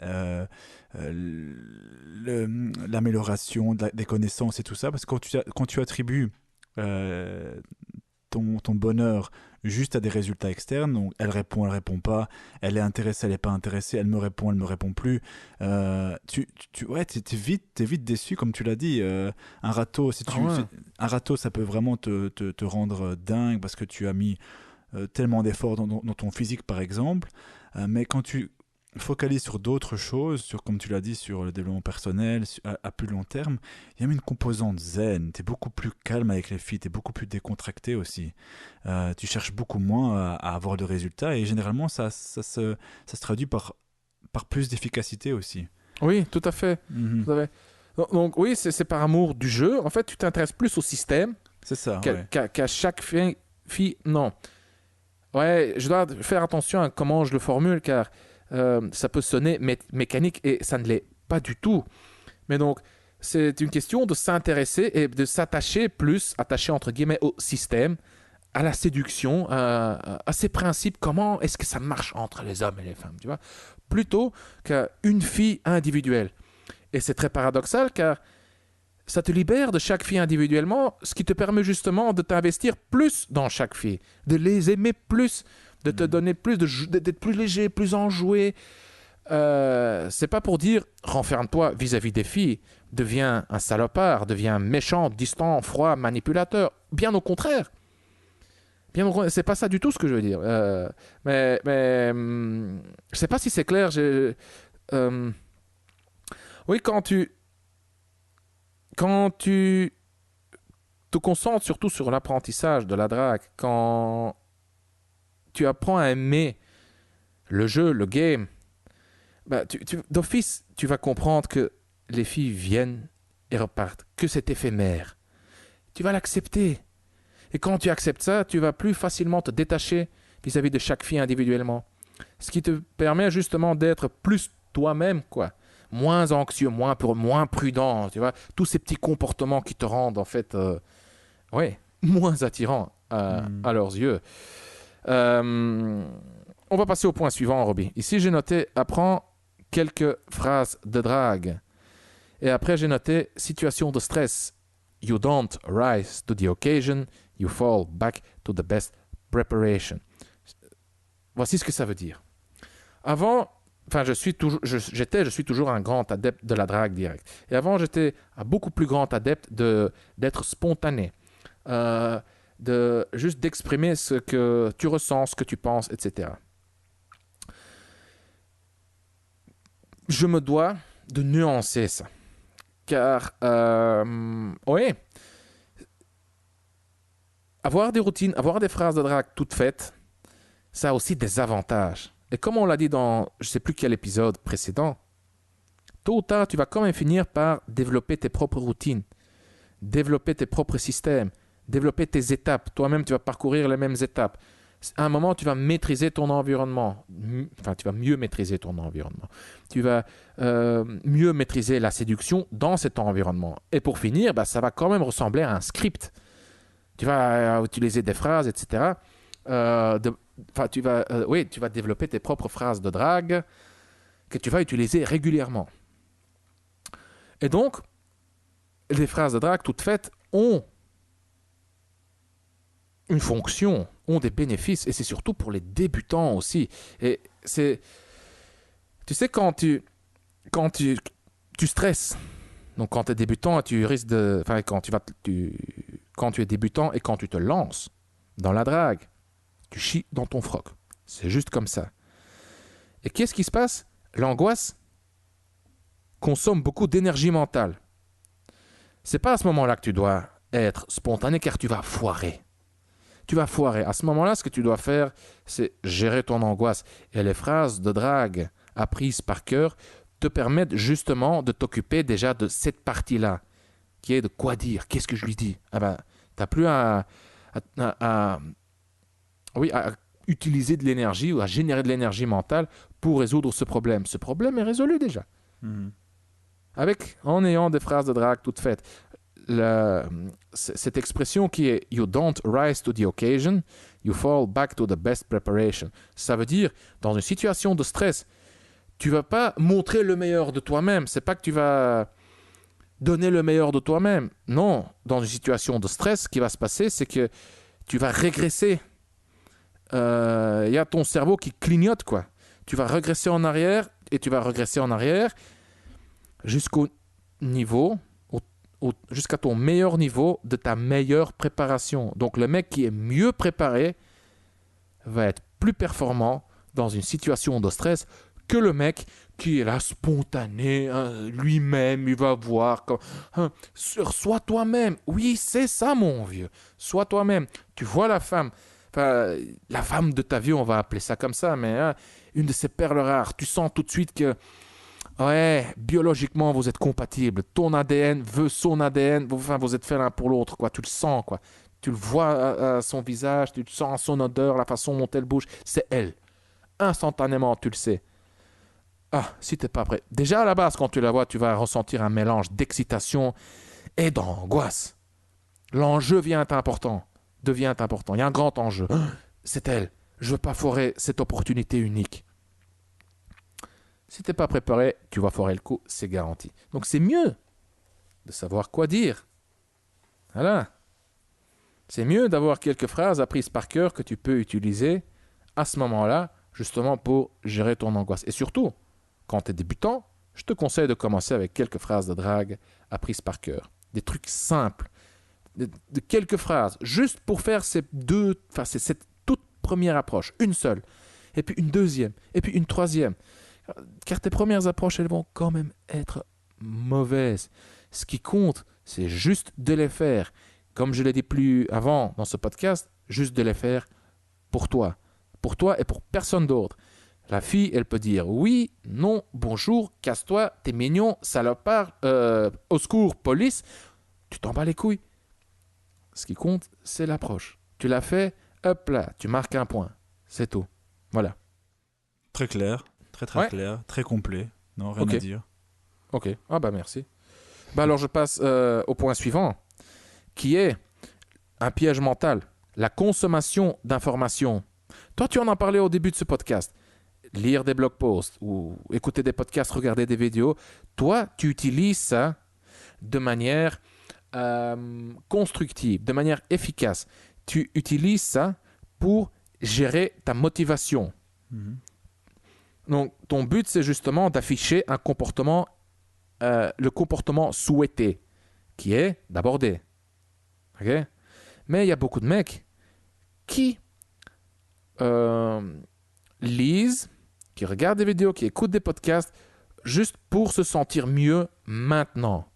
l'amélioration des connaissances et tout ça, parce que quand tu attribues ton bonheur juste à des résultats externes, donc elle répond pas, elle est intéressée, elle est pas intéressée, elle me répond plus, t'es vite déçu, comme tu l'as dit. Un râteau, un râteau, ça peut vraiment te rendre dingue parce que tu as mis tellement d'efforts dans ton physique, par exemple, mais quand tu focalises sur d'autres choses, comme tu l'as dit, sur le développement personnel à plus long terme, il y a même une composante zen. Tu es beaucoup plus calme avec les filles, tu es beaucoup plus décontracté aussi. Tu cherches beaucoup moins à avoir de résultats et généralement ça se traduit par plus d'efficacité aussi. Oui, tout à fait. Mm-hmm. Tout à fait. Donc oui, c'est par amour du jeu. En fait, tu t'intéresses plus au système c'est ça, qu'à chaque fille. Non. Ouais, je dois faire attention à comment je le formule, car ça peut sonner mécanique et ça ne l'est pas du tout. Mais donc, c'est une question de s'intéresser et de s'attacher plus, attacher entre guillemets au système, à la séduction, à ces principes, comment est-ce que ça marche entre les hommes et les femmes, tu vois, plutôt qu'à une fille individuelle. Et c'est très paradoxal car ça te libère de chaque fille individuellement, ce qui te permet justement de t'investir plus dans chaque fille, de les aimer plus, de te donner plus, d'être plus léger, plus enjoué. C'est pas pour dire renferme-toi vis-à-vis des filles, deviens un salopard, deviens méchant, distant, froid, manipulateur. Bien au contraire. C'est pas ça du tout ce que je veux dire. Je sais pas si c'est clair. Oui, quand tu te concentres surtout sur l'apprentissage de la drague, quand tu apprends à aimer le jeu, le game, bah, d'office, tu vas comprendre que les filles viennent et repartent, que c'est éphémère. Tu vas l'accepter. Et quand tu acceptes ça, tu vas plus facilement te détacher vis-à-vis de chaque fille individuellement. Ce qui te permet justement d'être plus toi-même, quoi. Moins anxieux, moins prudent, tu vois. Tous ces petits comportements qui te rendent, en fait, moins attirants à leurs yeux. On va passer au point suivant, Robbie. Ici, j'ai noté « Apprends quelques phrases de drague ». Et après, j'ai noté « Situation de stress ». You don't rise to the occasion, you fall back to the best preparation. Voici ce que ça veut dire. Avant, je suis toujours un grand adepte de la drague directe. Et avant, j'étais un beaucoup plus grand adepte d'être spontané, juste d'exprimer ce que tu ressens, ce que tu penses, etc. Je me dois de nuancer ça. Car, avoir des routines, avoir des phrases de drague toutes faites, ça a aussi des avantages. Et comme on l'a dit dans je ne sais plus quel épisode précédent, tôt ou tard, tu vas quand même finir par développer tes propres routines, développer tes propres systèmes, développer tes étapes. Toi-même, tu vas parcourir les mêmes étapes. À un moment, tu vas maîtriser ton environnement. Enfin, tu vas mieux maîtriser ton environnement. Tu vas mieux maîtriser la séduction dans cet environnement. Et pour finir, ça va quand même ressembler à un script. Tu vas utiliser des phrases, etc. Tu vas développer tes propres phrases de drague que tu vas utiliser régulièrement. Et donc, les phrases de drague toutes faites ont une fonction, ont des bénéfices, et c'est surtout pour les débutants aussi. Et c'est, tu sais, quand tu stresses, donc quand tu es débutant, tu risques de, quand tu es débutant et quand tu te lances dans la drague, tu chies dans ton froc. C'est juste comme ça. Et qu'est-ce qui se passe? L'angoisse consomme beaucoup d'énergie mentale. C'est pas à ce moment-là que tu dois être spontané, car tu vas foirer. Tu vas foirer. À ce moment-là, ce que tu dois faire, c'est gérer ton angoisse. Et les phrases de drague apprises par cœur te permettent justement de t'occuper déjà de cette partie-là, qui est de quoi dire, qu'est-ce que je lui dis. Tu n'as plus à utiliser de l'énergie ou à générer de l'énergie mentale pour résoudre ce problème. Ce problème est résolu déjà. En ayant des phrases de drague toutes faites. Cette expression qui est « you don't rise to the occasion, you fall back to the best preparation ». Ça veut dire, dans une situation de stress, tu ne vas pas montrer le meilleur de toi-même. Ce n'est pas que tu vas donner le meilleur de toi-même. Non, dans une situation de stress, ce qui va se passer, c'est que tu vas régresser. Y a ton cerveau qui clignote, quoi. Tu vas régresser en arrière, et tu vas régresser en arrière jusqu'au niveau... jusqu'à ton meilleur niveau de ta meilleure préparation. Donc le mec qui est mieux préparé va être plus performant dans une situation de stress que le mec qui est là spontané, lui-même, il va voir. Sois toi-même. Oui, c'est ça, mon vieux. Sois toi-même. Tu vois la femme de ta vie, on va appeler ça comme ça, mais une de ces perles rares. Tu sens tout de suite que biologiquement, vous êtes compatibles. Ton ADN veut son ADN. Vous êtes fait l'un pour l'autre, quoi. Tu le sens, quoi. Tu le vois à son visage, tu le sens à son odeur, la façon dont elle bouge. C'est elle. Instantanément, tu le sais. Ah, si tu n'es pas prêt. Déjà, à la base, quand tu la vois, tu vas ressentir un mélange d'excitation et d'angoisse. L'enjeu devient important. Il y a un grand enjeu. C'est elle. Je ne veux pas foirer cette opportunité unique. Si tu n'es pas préparé, tu vas foirer le coup, c'est garanti. Donc c'est mieux de savoir quoi dire. Voilà. C'est mieux d'avoir quelques phrases apprises par cœur que tu peux utiliser à ce moment-là, justement pour gérer ton angoisse. Et surtout, quand tu es débutant, je te conseille de commencer avec quelques phrases de drague apprises par cœur. Des trucs simples, de quelques phrases, juste pour faire cette toute première approche, une seule, et puis une deuxième, et puis une troisième. Car tes premières approches, elles vont quand même être mauvaises. Ce qui compte, c'est juste de les faire. Comme je l'ai dit plus avant dans ce podcast, juste de les faire pour toi. Pour toi et pour personne d'autre. La fille, elle peut dire oui, non, bonjour, casse-toi, t'es mignon, salopard, au secours, police. Tu t'en bats les couilles. Ce qui compte, c'est l'approche. Tu l'as fait, hop là, tu marques un point. C'est tout. Voilà. Très clair, très clair, très complet. Non, rien à dire. Ok, ah bah merci. Bah alors je passe au point suivant, qui est un piège mental. La consommation d'informations. Toi, tu en as parlé au début de ce podcast. Lire des blog posts ou écouter des podcasts, regarder des vidéos. Toi, tu utilises ça de manière constructive, de manière efficace. Tu utilises ça pour gérer ta motivation. Donc, ton but, c'est justement d'afficher un comportement, le comportement souhaité, qui est d'aborder. Okay? Mais il y a beaucoup de mecs qui lisent, qui regardent des vidéos, qui écoutent des podcasts, juste pour se sentir mieux maintenant.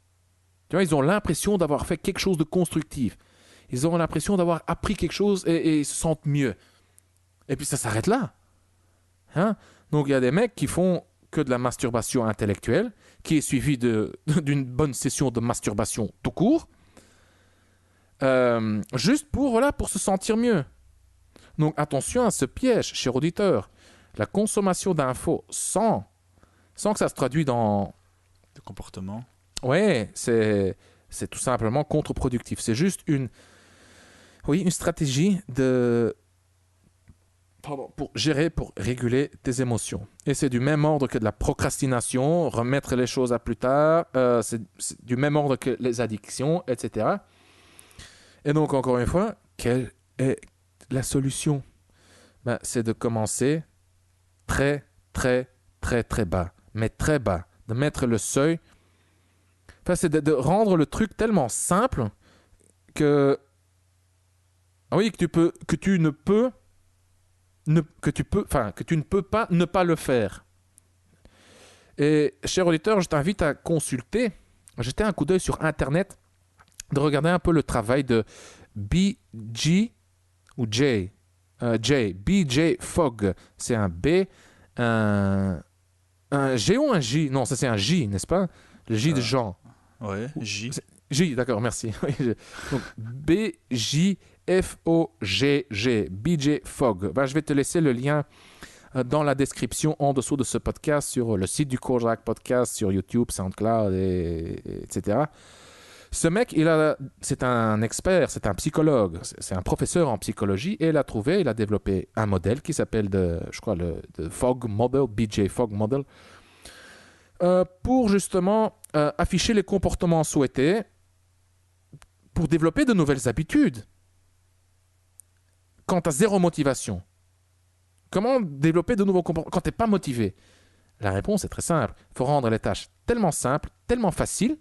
Tu vois, ils ont l'impression d'avoir fait quelque chose de constructif. Ils ont l'impression d'avoir appris quelque chose et ils se sentent mieux. Et puis ça s'arrête là. Hein? Donc il y a des mecs qui font que de la masturbation intellectuelle, qui est suivie d'une bonne session de masturbation tout court, juste pour se sentir mieux. Donc attention à ce piège, cher auditeur. La consommation d'infos sans que ça se traduise dans... de comportement. Ouais, c'est tout simplement contre-productif. C'est juste une stratégie pour réguler tes émotions. Et c'est du même ordre que de la procrastination, remettre les choses à plus tard, c'est du même ordre que les addictions, etc. Et donc, encore une fois, quelle est la solution? C'est de commencer très, très, très, très bas. Mais très bas. De mettre le seuil. Enfin, c'est de rendre le truc tellement simple que... Ah oui, que tu ne peux pas ne pas le faire. Et, cher auditeur, je t'invite à jeter un coup d'œil sur Internet, de regarder un peu le travail de BJ Fogg. C'est un B, un G ou un J? Non, ça c'est un J, n'est-ce pas? Le J de Jean. Ouais, J. J, d'accord, merci. Donc, B-J-F-O-G-G, BJ Fogg. Je vais te laisser le lien dans la description en dessous de ce podcast sur le site du Coach Drague Podcast, sur YouTube, SoundCloud, etc. Ce mec, c'est un expert, c'est un psychologue, c'est un professeur en psychologie et il a développé un modèle qui s'appelle le Fogg Model, BJ Fogg Model, pour justement afficher les comportements souhaités, pour développer de nouvelles habitudes. Quand tu as zéro motivation, comment développer de nouveaux comportements quand tu n'es pas motivé? La réponse est très simple. Il faut rendre les tâches tellement simples, tellement faciles,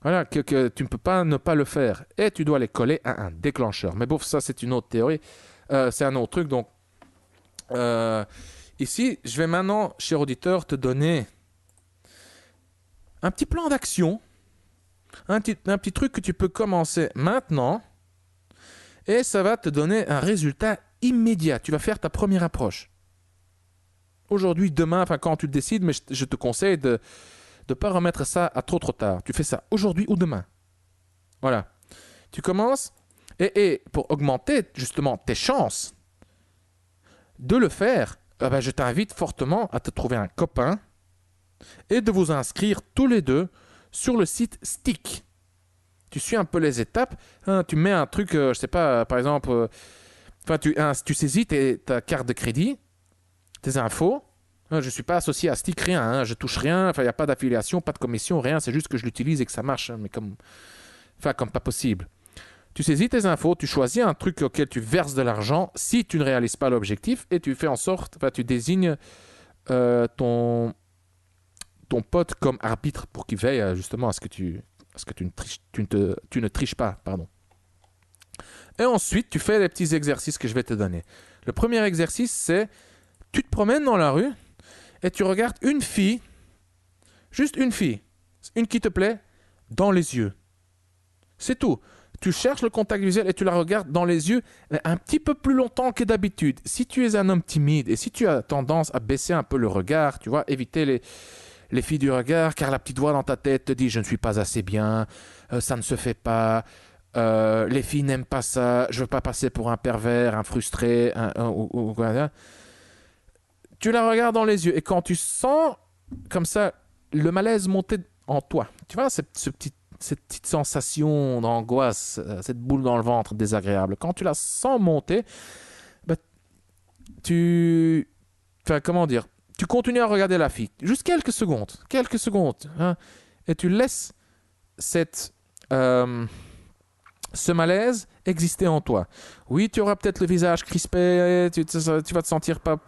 voilà, que tu ne peux pas ne pas le faire. Et tu dois les coller à un déclencheur. Mais bon, ça, c'est une autre théorie. C'est un autre truc. Donc, ici, je vais maintenant, cher auditeur, te donner un petit plan d'action. Un petit truc que tu peux commencer maintenant. Et ça va te donner un résultat immédiat. Tu vas faire ta première approche. Aujourd'hui, demain, enfin quand tu décides, mais je te conseille de ne pas remettre ça à trop tard. Tu fais ça aujourd'hui ou demain. Voilà. Tu commences et pour augmenter justement tes chances de le faire, je t'invite fortement à te trouver un copain et de vous inscrire tous les deux sur le site Stick. Tu suis un peu les étapes, hein, tu mets un truc, je sais pas, par exemple, tu saisis ta carte de crédit, tes infos. Je ne suis pas associé à Stick, rien, hein, je touche rien, il n'y a pas d'affiliation, pas de commission, rien, c'est juste que je l'utilise et que ça marche, hein, mais comme pas possible. Tu saisis tes infos, tu choisis un truc auquel tu verses de l'argent si tu ne réalises pas l'objectif et tu fais en sorte, tu désignes ton pote comme arbitre pour qu'il veille justement à ce que tu ne triches pas. Pardon. Et ensuite, tu fais les petits exercices que je vais te donner. Le premier exercice, c'est tu te promènes dans la rue et tu regardes une fille, juste une fille, une qui te plaît, dans les yeux. C'est tout. Tu cherches le contact visuel et tu la regardes dans les yeux un petit peu plus longtemps que d'habitude. Si tu es un homme timide et si tu as tendance à baisser un peu le regard, tu vois, éviter les filles du regard, car la petite voix dans ta tête te dit « je ne suis pas assez bien, ça ne se fait pas, les filles n'aiment pas ça, je ne veux pas passer pour un pervers, un frustré, tu la regardes dans les yeux et quand tu sens comme ça le malaise monter en toi, tu vois, cette petite sensation d'angoisse, cette boule dans le ventre désagréable, quand tu la sens monter, tu continues à regarder la fille, juste quelques secondes, hein, et tu laisses ce malaise exister en toi. Oui, tu auras peut-être le visage crispé, tu vas te sentir pas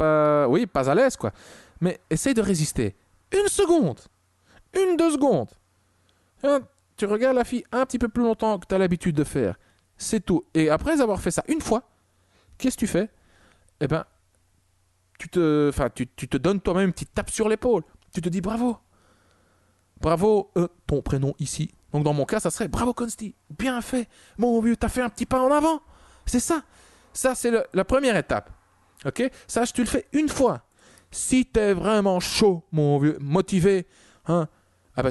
à l'aise, quoi. Mais essaye de résister. 1 seconde, 2 secondes. Hein, tu regardes la fille un petit peu plus longtemps que tu as l'habitude de faire. C'est tout. Et après avoir fait ça une fois, qu'est-ce que tu fais? Eh ben, tu te donnes toi-même une petite tape sur l'épaule. Tu te dis bravo. Bravo, ton prénom ici. Donc dans mon cas, ça serait bravo Consti. Bien fait. Mon vieux, t'as fait un petit pas en avant. C'est ça. Ça, c'est la première étape. Ok? Ça, tu le fais une fois. Si t'es vraiment chaud, mon vieux, motivé, hein,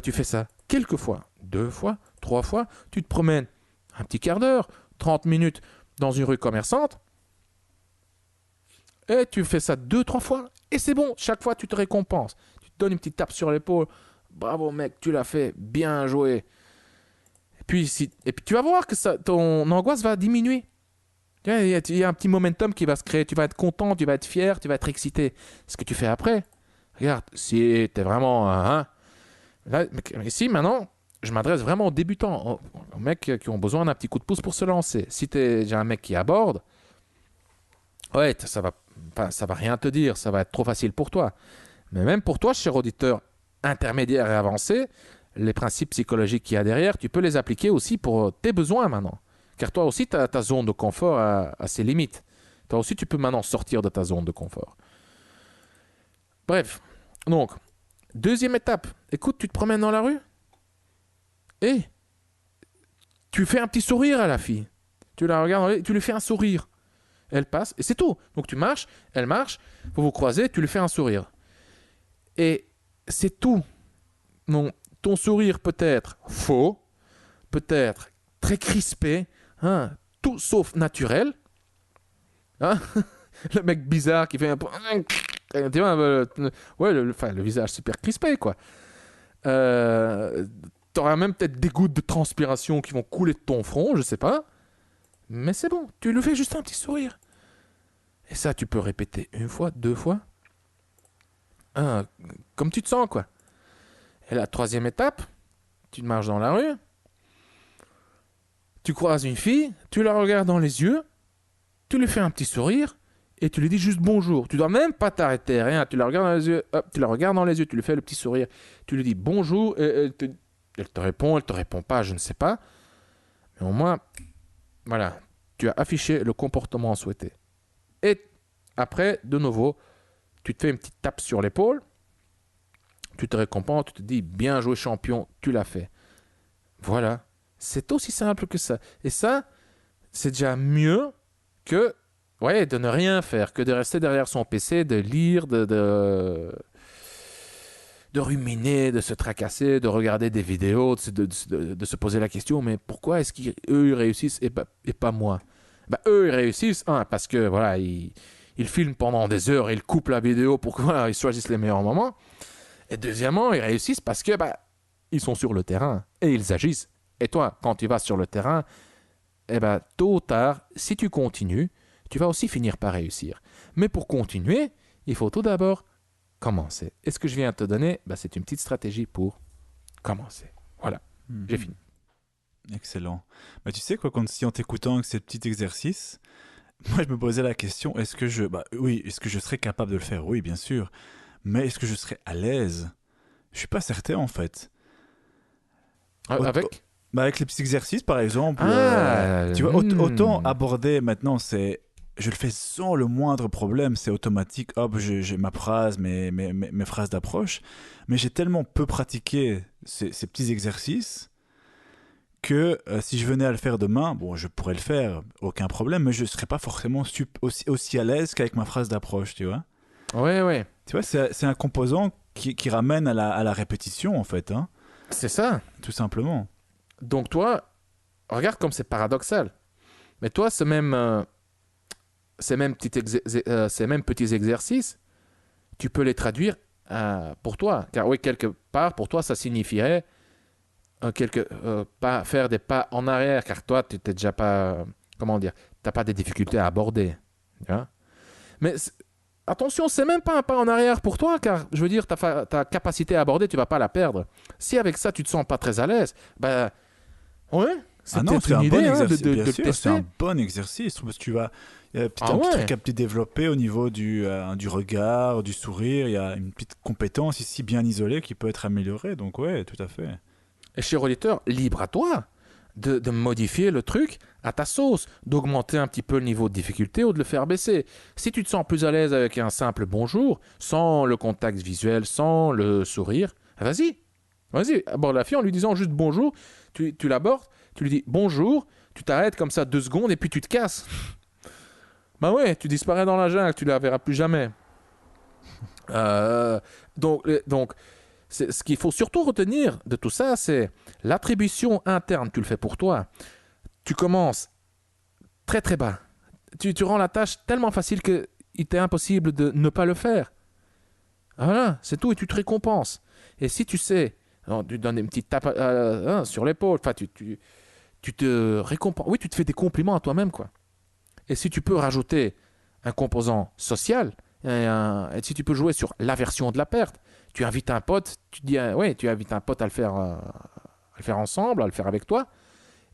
tu fais ça quelques fois. 2 fois, 3 fois. Tu te promènes un petit quart d'heure, 30 minutes dans une rue commerçante. Et tu fais ça 2-3 fois. Et c'est bon. Chaque fois, tu te récompenses. Tu te donnes une petite tape sur l'épaule. Bravo mec, tu l'as fait. Bien joué. Et puis tu vas voir que ton angoisse va diminuer. Il y a un petit momentum qui va se créer. Tu vas être content, tu vas être fier, tu vas être excité. Ce que tu fais après, regarde, si tu es vraiment... là, ici, maintenant, je m'adresse vraiment aux débutants, aux mecs qui ont besoin d'un petit coup de pouce pour se lancer. Si tu es déjà un mec qui aborde, ouais, ça va rien te dire, ça va être trop facile pour toi. Mais même pour toi, cher auditeur intermédiaire et avancé, les principes psychologiques qu'il y a derrière, tu peux les appliquer aussi pour tes besoins maintenant. Car toi aussi, ta zone de confort a ses limites. Toi aussi, tu peux maintenant sortir de ta zone de confort. Bref, donc, deuxième étape. Écoute, tu te promènes dans la rue et tu fais un petit sourire à la fille. Tu la regardes, tu lui fais un sourire. Elle passe et c'est tout. Donc tu marches, elle marche, vous vous croisez, tu lui fais un sourire. Et c'est tout. Donc, ton sourire peut être faux, peut être très crispé, hein, tout sauf naturel. Hein. Le mec bizarre qui fait un peu... Tu vois, le visage super crispé, quoi. T'auras même peut-être des gouttes de transpiration qui vont couler de ton front, je sais pas. Mais c'est bon, tu lui fais juste un petit sourire. Et ça, tu peux répéter 1 fois, 2 fois. Hein, comme tu te sens, quoi. Et la 3e étape, tu marches dans la rue, tu croises une fille, tu la regardes dans les yeux, tu lui fais un petit sourire et tu lui dis juste bonjour. Tu dois même pas t'arrêter, rien. Tu la regardes dans les yeux, hop, tu lui fais le petit sourire, tu lui dis bonjour et elle te répond pas, je ne sais pas. Mais au moins, voilà, tu as affiché le comportement souhaité. Et après, de nouveau, tu te fais une petite tape sur l'épaule. Tu te récompenses, tu te dis bien joué champion, tu l'as fait. Voilà, c'est aussi simple que ça. Et ça, c'est déjà mieux que de ne rien faire, que de rester derrière son PC, de lire, de ruminer, de se tracasser, de regarder des vidéos, de se poser la question, mais pourquoi est-ce qu'eux ils réussissent et pas moi? Eux ils réussissent, parce que voilà, ils ils filment pendant des heures, ils coupent la vidéo pour qu'ils choisissent les meilleurs moments. Et deuxièmement, ils réussissent parce que ils sont sur le terrain et ils agissent. Et toi, quand tu vas sur le terrain, tôt ou tard, si tu continues, tu vas aussi finir par réussir. Mais pour continuer, il faut tout d'abord commencer. Et ce que je viens de te donner, c'est une petite stratégie pour commencer. Voilà, j'ai fini. Excellent. Tu sais quoi, en t'écoutant avec ces petits exercices, moi je me posais la question, est-ce que je serais capable de le faire? Oui, bien sûr. Mais est-ce que je serais à l'aise? Je suis pas certain en fait. Avec avec les petits exercices par exemple, tu vois, autant aborder maintenant, je le fais sans le moindre problème, c'est automatique, hop, j'ai ma phrase, mes phrases d'approche, mais j'ai tellement peu pratiqué ces petits exercices que si je venais à le faire demain, je pourrais le faire, aucun problème, mais je ne serais pas forcément aussi à l'aise qu'avec ma phrase d'approche, tu vois. Ouais. Tu vois, c'est un composant qui ramène à la répétition, en fait. Hein. C'est ça. Tout simplement. Donc toi, regarde comme c'est paradoxal. Mais toi, ces mêmes petits exercices, tu peux les traduire pour toi. Car oui, quelque part, pour toi, ça signifierait faire des pas en arrière, car toi, tu n'es déjà pas, tu n'as pas des difficultés à aborder. Hein? Mais attention, c'est même pas un pas en arrière pour toi, car je veux dire, ta capacité à aborder, tu vas pas la perdre. Si avec ça, tu te sens pas très à l'aise, ouais, c'est peut-être une idée de le tester. C'est un bon exercice, parce que tu vas... Il y a un petit truc à développer au niveau du regard, du sourire. Il y a une petite compétence ici bien isolée qui peut être améliorée. Donc ouais, tout à fait. Et cher auditeur, libre à toi de modifier le truc à ta sauce, d'augmenter un petit peu le niveau de difficulté ou de le faire baisser. Si tu te sens plus à l'aise avec un simple bonjour, sans le contact visuel, sans le sourire, vas-y, aborde la fille en lui disant juste bonjour, tu l'abordes, tu lui dis bonjour, tu t'arrêtes comme ça 2 secondes et puis tu te casses. Ouais, tu disparais dans la jungle, tu ne la verras plus jamais. Donc ce qu'il faut surtout retenir de tout ça, c'est l'attribution interne, tu le fais pour toi. Tu commences très très bas. Tu rends la tâche tellement facile qu'il t'est impossible de ne pas le faire. Voilà, c'est tout, et tu te récompenses. Et si tu sais, tu donnes une petite tape sur l'épaule, tu te récompenses. Oui, tu te fais des compliments à toi-même, quoi. Et si tu peux rajouter un composant social, et si tu peux jouer sur l'aversion de la perte, tu invites un pote, tu invites un pote à le faire ensemble, à le faire avec toi,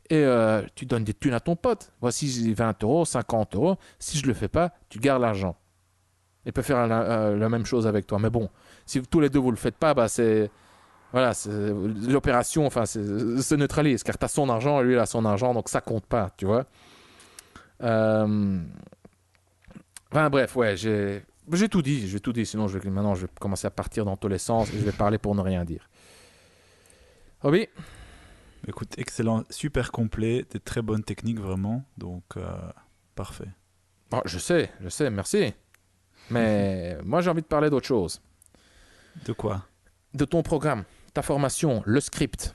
et tu donnes des thunes à ton pote. Voici 20 €, 50 €. Si je le fais pas, tu gardes l'argent. Il peut faire la même chose avec toi. Mais bon, si tous les deux vous le faites pas, l'opération, se neutralise, car tu as son argent et lui il a son argent, donc ça compte pas, tu vois. Bref, ouais, j'ai tout dit, sinon maintenant je vais commencer à partir dans tous les sens et je vais parler pour ne rien dire. Roby? Écoute, excellent, super complet, des très bonnes techniques vraiment, donc parfait. Je sais, merci. Mais moi j'ai envie de parler d'autre chose. De quoi? De ton programme, ta formation, le script.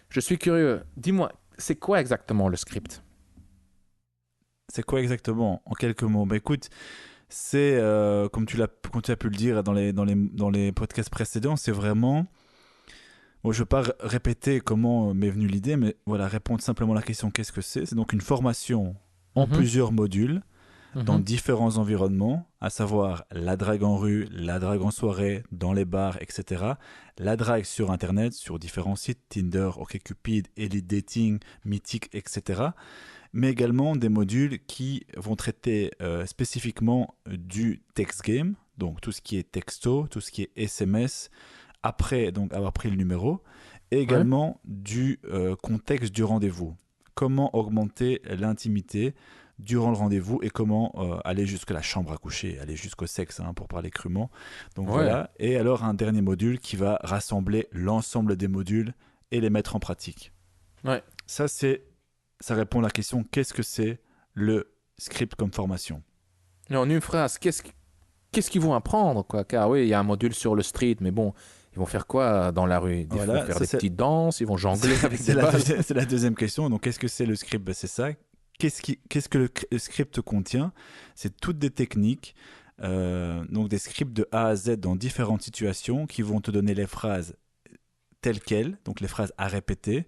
Je suis curieux, dis-moi, c'est quoi exactement le script? C'est quoi exactement, en quelques mots? Écoute, c'est, comme tu as pu le dire dans les podcasts précédents, c'est vraiment... je ne vais pas répéter comment m'est venue l'idée, mais voilà, répondre simplement à la question qu'est-ce que c'est? C'est donc une formation en plusieurs modules, dans différents environnements, à savoir la drague en rue, la drague en soirée, dans les bars, etc. La drague sur Internet, sur différents sites, Tinder, OkCupid, Elite Dating, Mythic, etc. Mais également des modules qui vont traiter spécifiquement du text game, donc tout ce qui est texto, tout ce qui est SMS, après donc avoir pris le numéro, et également du contexte du rendez-vous. Comment augmenter l'intimité durant le rendez-vous et comment aller jusqu'à la chambre à coucher, aller jusqu'au sexe, pour parler crûment. Donc voilà. Et alors un dernier module qui va rassembler l'ensemble des modules et les mettre en pratique. Ouais. Ça répond à la question qu'est-ce que c'est le script comme formation? Et en une phrase, qu'est-ce qu'ils vont apprendre, quoi? Car oui, il y a un module sur le street, mais bon, ils vont faire quoi dans la rue? Ils vont faire des petites danses, ils vont jongler avec des balles. C'est la deuxième question. Donc, qu'est-ce que c'est le script? C'est ça. Qu'est-ce que le script contient? C'est toutes des techniques, donc des scripts de A à Z dans différentes situations qui vont te donner les phrases telles quelles, donc les phrases à répéter,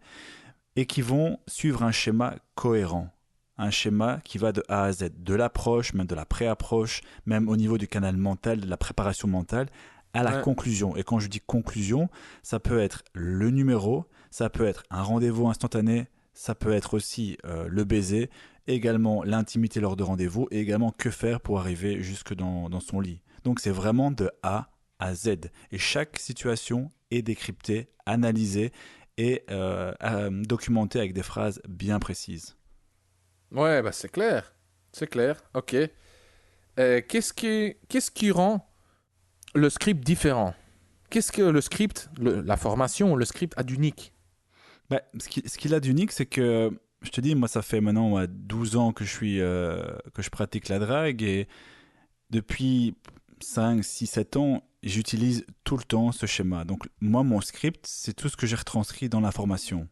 et qui vont suivre un schéma cohérent. Un schéma qui va de A à Z, de l'approche, même de la pré-approche, même au niveau du canal mental, de la préparation mentale, à la conclusion. Et quand je dis conclusion, ça peut être le numéro, ça peut être un rendez-vous instantané, ça peut être aussi le baiser, également l'intimité lors de rendez-vous, et également que faire pour arriver jusque dans son lit. Donc c'est vraiment de A à Z. Et chaque situation est décryptée, analysée et documentée avec des phrases bien précises. Ouais, bah c'est clair. C'est clair, ok. Qu'est-ce qui rend le script différent? Qu'est-ce que le script, la formation, le script a d'unique? Bah, ce qu'il a d'unique, c'est que, je te dis, moi, ça fait maintenant 12 ans que je pratique la drague et depuis 5, 6, 7 ans, j'utilise tout le temps ce schéma. Donc, moi, mon script, c'est tout ce que j'ai retranscrit dans la formation.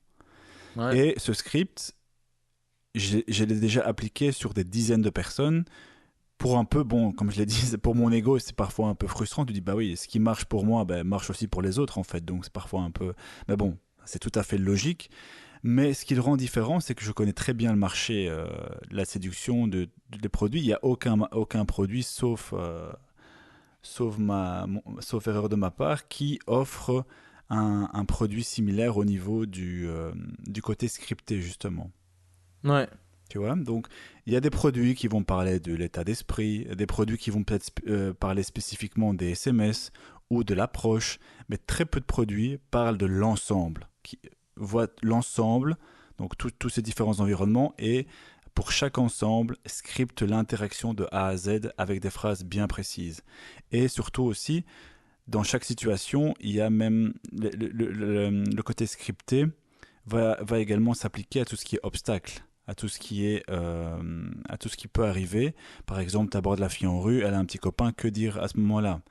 Ouais. Et ce script, je l'ai déjà appliqué sur des dizaines de personnes pour un peu, bon, comme je l'ai dit, pour mon ego, c'est parfois un peu frustrant. Tu dis, bah oui, ce qui marche pour moi, bah, marche aussi pour les autres, en fait. Donc, c'est parfois un peu. Mais bon, c'est tout à fait logique. Mais ce qui le rend différent, c'est que je connais très bien le marché de la séduction, des produits. Il n'y a aucun produit, sauf erreur de ma part, qui offre un produit similaire au niveau du côté scripté, justement. Ouais. Tu vois, donc il y a des produits qui vont parler de l'état d'esprit, des produits qui vont peut-être parler spécifiquement des SMS ou de l'approche, mais très peu de produits parlent de l'ensemble, qui voient l'ensemble, donc tous ces différents environnements, et pour chaque ensemble, scripte l'interaction de A à Z avec des phrases bien précises. Et surtout aussi, dans chaque situation, il y a même le côté scripté va également s'appliquer à tout ce qui est obstacle, à tout ce qui est à tout ce qui peut arriver. Par exemple, tu abordes la fille en rue, elle a un petit copain, que dire à ce moment-là?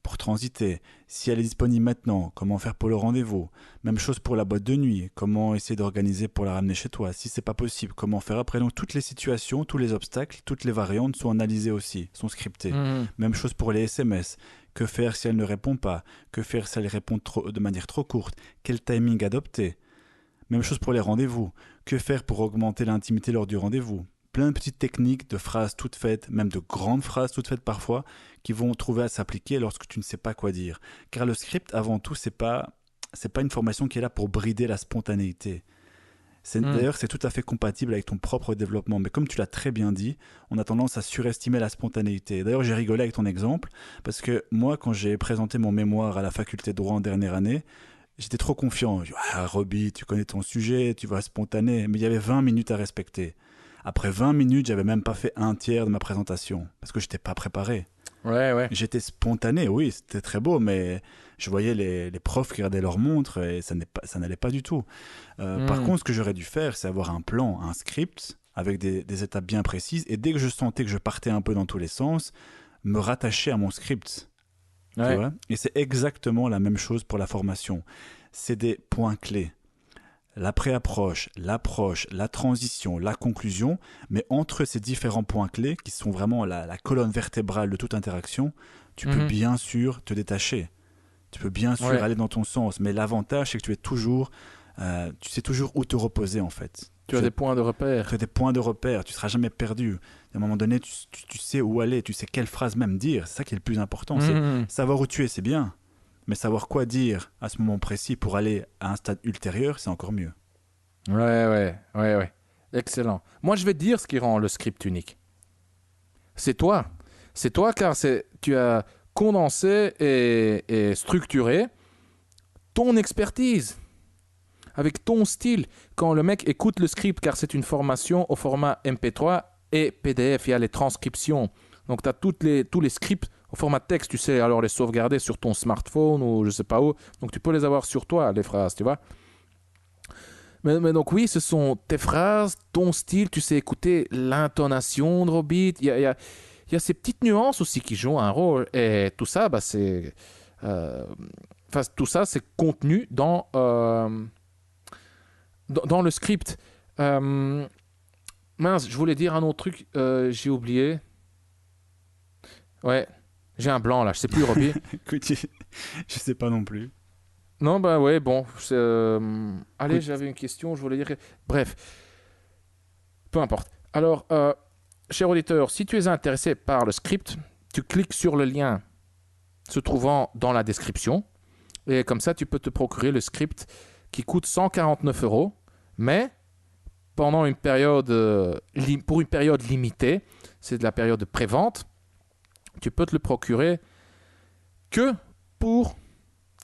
Pour transiter, si elle est disponible maintenant, comment faire pour le rendez-vous? Même chose pour la boîte de nuit, comment essayer d'organiser pour la ramener chez toi? Si c'est pas possible, comment faire après? Donc toutes les situations, tous les obstacles, toutes les variantes sont analysées aussi, sont scriptées. Mhm. Même chose pour les SMS. Que faire si elle ne répond pas? Que faire si elle répond de manière trop courte? Quel timing adopter? Même chose pour les rendez-vous. Que faire pour augmenter l'intimité lors du rendez-vous? Plein de petites techniques, de phrases toutes faites, même de grandes phrases toutes faites parfois, qui vont trouver à s'appliquer lorsque tu ne sais pas quoi dire. Car le script, avant tout, c'est pas une formation qui est là pour brider la spontanéité. Mhm. D'ailleurs, c'est tout à fait compatible avec ton propre développement. Mais comme tu l'as très bien dit, on a tendance à surestimer la spontanéité. D'ailleurs, j'ai rigolé avec ton exemple, parce que moi, quand j'ai présenté mon mémoire à la faculté de droit en dernière année, j'étais trop confiant. Je dis, ah, Roby, tu connais ton sujet, tu vas spontané. Mais il y avait 20 minutes à respecter. Après 20 minutes, j'avais même pas fait un tiers de ma présentation parce que j'étais pas préparé. Ouais, ouais. J'étais spontané, oui, c'était très beau, mais je voyais les profs qui regardaient leur montre et ça n'allait pas du tout. Par Mhm. contre, ce que j'aurais dû faire, c'est avoir un plan, un script avec des étapes bien précises et dès que je sentais que je partais un peu dans tous les sens, me rattacher à mon script. Tu Ouais. vois? Et c'est exactement la même chose pour la formation. C'est des points clés. La pré-approche, l'approche, la transition, la conclusion, mais entre ces différents points clés, qui sont vraiment la colonne vertébrale de toute interaction, tu peux Mhm. bien sûr te détacher. Tu peux bien sûr Ouais. aller dans ton sens, mais l'avantage, c'est que tu sais toujours où te reposer en fait. Tu as des points de Tu repère. as des points de repère, tu seras jamais perdu. À un moment donné, tu sais où aller, tu sais quelle phrase même dire. C'est ça qui est le plus important. C'est Mhm. savoir où tu es, c'est bien, mais savoir quoi dire à ce moment précis pour aller à un stade ultérieur, c'est encore mieux. Ouais, ouais, ouais, ouais. Excellent. Moi, je vais te dire ce qui rend le script unique. C'est toi. C'est toi car tu as condensé et structuré ton expertise avec ton style. Quand le mec écoute le script, car c'est une formation au format MP3 et PDF, il y a les transcriptions. Donc tu as tous les scripts au format texte, tu sais, alors les sauvegarder sur ton smartphone ou je sais pas où. Donc tu peux les avoir sur toi, les phrases, tu vois. Mais donc oui, ce sont tes phrases, ton style, tu sais écouter l'intonation de Robit. Il y a ces petites nuances aussi qui jouent un rôle. Et tout ça, bah, euh, tout ça, c'est contenu dans le script. Euh, Mince, je voulais dire un autre truc, j'ai oublié. Ouais, j'ai un blanc là, je sais plus, Robbie. Écoute, je sais pas non plus. Non, bah ouais, bon. Allez, Écoute, j'avais une question, je voulais dire. Bref, peu importe. Alors, cher auditeur, si tu es intéressé par le script, tu cliques sur le lien se trouvant dans la description. Et comme ça, tu peux te procurer le script qui coûte 149 €. Mais pendant une période, pour une période limitée, c'est de la période de prévente, tu peux te le procurer que pour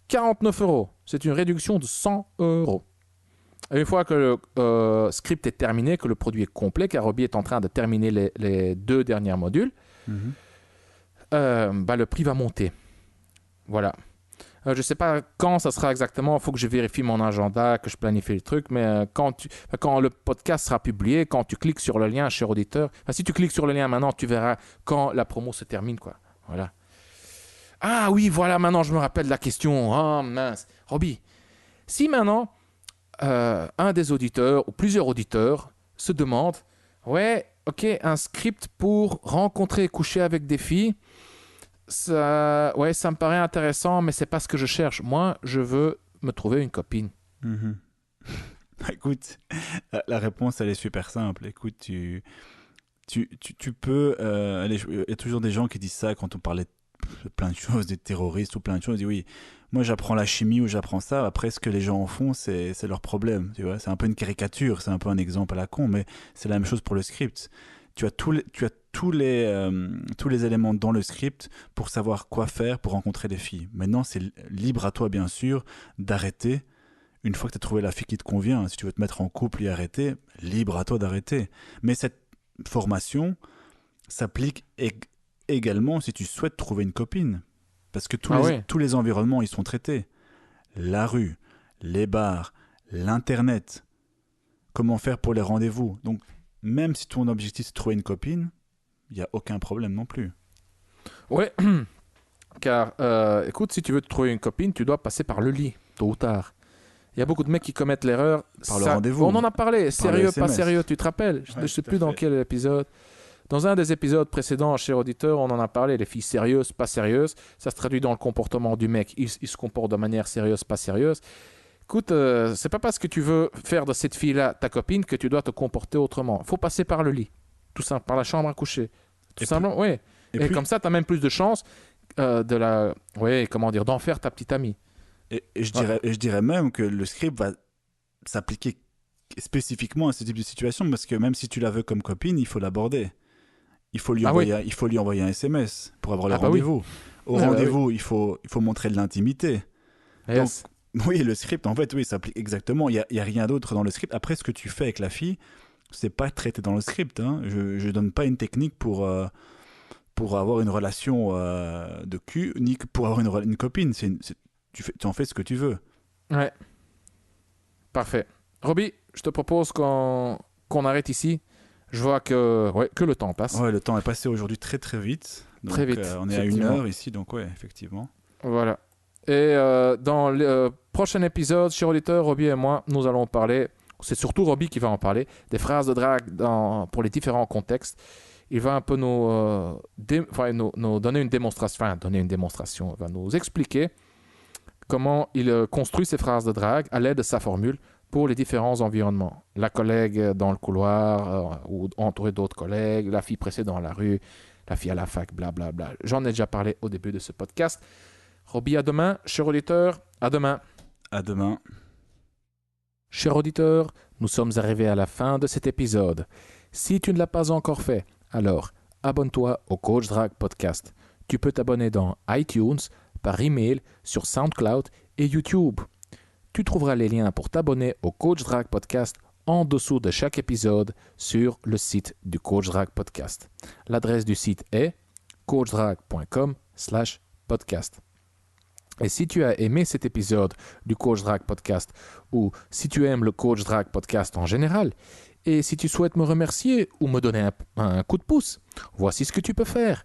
49 €. C'est une réduction de 100 €. Et une fois que le script est terminé, que le produit est complet, car Robbie est en train de terminer les 2 derniers modules, le prix va monter. Voilà. Je ne sais pas quand ça sera exactement, il faut que je vérifie mon agenda, que je planifie le truc, mais quand le podcast sera publié, quand tu cliques sur le lien, cher auditeur, si tu cliques sur le lien maintenant, tu verras quand la promo se termine, quoi. Voilà. Ah oui, voilà, maintenant je me rappelle de la question. Oh mince. Robbie, si maintenant un des auditeurs ou plusieurs auditeurs se demandent, ouais, ok, un script pour rencontrer et coucher avec des filles, ça me paraît intéressant, mais c'est pas ce que je cherche. Moi, je veux me trouver une copine. Mhm. Écoute, la réponse, elle est super simple. Écoute, tu peux... il y a toujours des gens qui disent ça quand on parlait de plein de choses, des terroristes ou plein de choses. Ils disent, oui, moi j'apprends la chimie ou j'apprends ça. Après, ce que les gens en font, c'est leur problème. Tu vois, c'est un peu une caricature, c'est un peu un exemple à la con, mais c'est la même chose pour le script. Tu as tous les éléments dans le script pour savoir quoi faire pour rencontrer des filles. Maintenant, c'est libre à toi, bien sûr, d'arrêter une fois que tu as trouvé la fille qui te convient. Si tu veux te mettre en couple et arrêter, libre à toi d'arrêter. Mais cette formation s'applique également si tu souhaites trouver une copine. Parce que tous les environnements, ils sont traités. La rue, les bars, l'internet, comment faire pour les rendez-vous. Donc, même si ton objectif c'est de trouver une copine, il n'y a aucun problème non plus. Ouais, car écoute, si tu veux te trouver une copine, tu dois passer par le lit, tôt ou tard. Il y a beaucoup de mecs qui commettent l'erreur. Par le rendez-vous. On en a parlé, sérieux, pas sérieux, tu te rappelles? Ouais, Je ne sais tout à plus dans fait. quel épisode. Dans un des épisodes précédents, cher auditeur, on en a parlé, les filles sérieuses, pas sérieuses. Ça se traduit dans le comportement du mec. Il se comporte de manière sérieuse, pas sérieuse. Écoute, c'est pas parce que tu veux faire de cette fille-là ta copine que tu dois te comporter autrement. Il faut passer par le lit, tout simple, par la chambre à coucher. Tout simplement, oui. Et puis, comme ça, tu as même plus de chances d'en faire ta petite amie. et je dirais même que le script va s'appliquer spécifiquement à ce type de situation parce que même si tu la veux comme copine, il faut l'aborder. Il faut lui envoyer un SMS pour avoir le rendez-vous. Au rendez-vous, il faut montrer de l'intimité. Yes. Donc, oui, le script, en fait, oui, s'applique exactement. Il y a rien d'autre dans le script. Après, ce que tu fais avec la fille, c'est pas traité dans le script. Hein. Je donne pas une technique pour avoir une relation de cul, ni pour avoir une copine. Tu en fais ce que tu veux. Ouais. Parfait. Robbie, je te propose qu'on arrête ici. Je vois que le temps passe. Ouais, le temps est passé aujourd'hui très très vite. Donc, très vite. On est à 1 heure ici, donc ouais, effectivement. Voilà. Et dans le prochain épisode, cher auditeur, Robbie et moi, nous allons parler, c'est surtout Robbie qui va en parler, des phrases de drague pour les différents contextes. Il va un peu nous donner une démonstration, il va nous expliquer comment il construit ses phrases de drague à l'aide de sa formule pour les différents environnements. La collègue dans le couloir, ou entourée d'autres collègues, la fille pressée dans la rue, la fille à la fac, blablabla. J'en ai déjà parlé au début de ce podcast. Robbie, à demain. Cher auditeur, à demain. À demain. Cher auditeur, nous sommes arrivés à la fin de cet épisode. Si tu ne l'as pas encore fait, alors abonne-toi au Coach Drag Podcast. Tu peux t'abonner dans iTunes, par email, sur SoundCloud et YouTube. Tu trouveras les liens pour t'abonner au Coach Drag Podcast en dessous de chaque épisode sur le site du Coach Drag Podcast. L'adresse du site est coachdrag.com/podcast. Et si tu as aimé cet épisode du Coach Drag Podcast ou si tu aimes le Coach Drag Podcast en général, et si tu souhaites me remercier ou me donner un coup de pouce, voici ce que tu peux faire.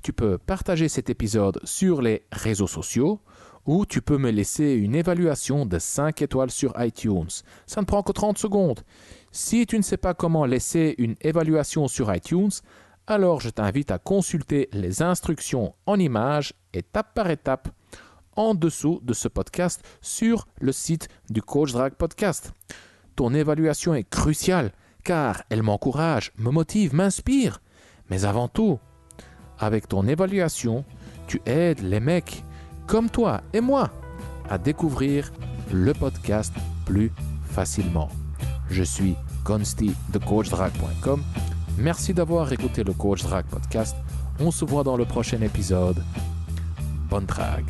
Tu peux partager cet épisode sur les réseaux sociaux ou tu peux me laisser une évaluation de 5 étoiles sur iTunes. Ça ne prend que 30 secondes. Si tu ne sais pas comment laisser une évaluation sur iTunes, alors je t'invite à consulter les instructions en images, étape par étape, en dessous de ce podcast sur le site du Coach Drag Podcast. Ton évaluation est cruciale car elle m'encourage, me motive, m'inspire. Mais avant tout, avec ton évaluation, tu aides les mecs comme toi et moi à découvrir le podcast plus facilement. Je suis Consti de CoachDrag.com. Merci d'avoir écouté le Coach Drag Podcast. On se voit dans le prochain épisode. Bonne drague.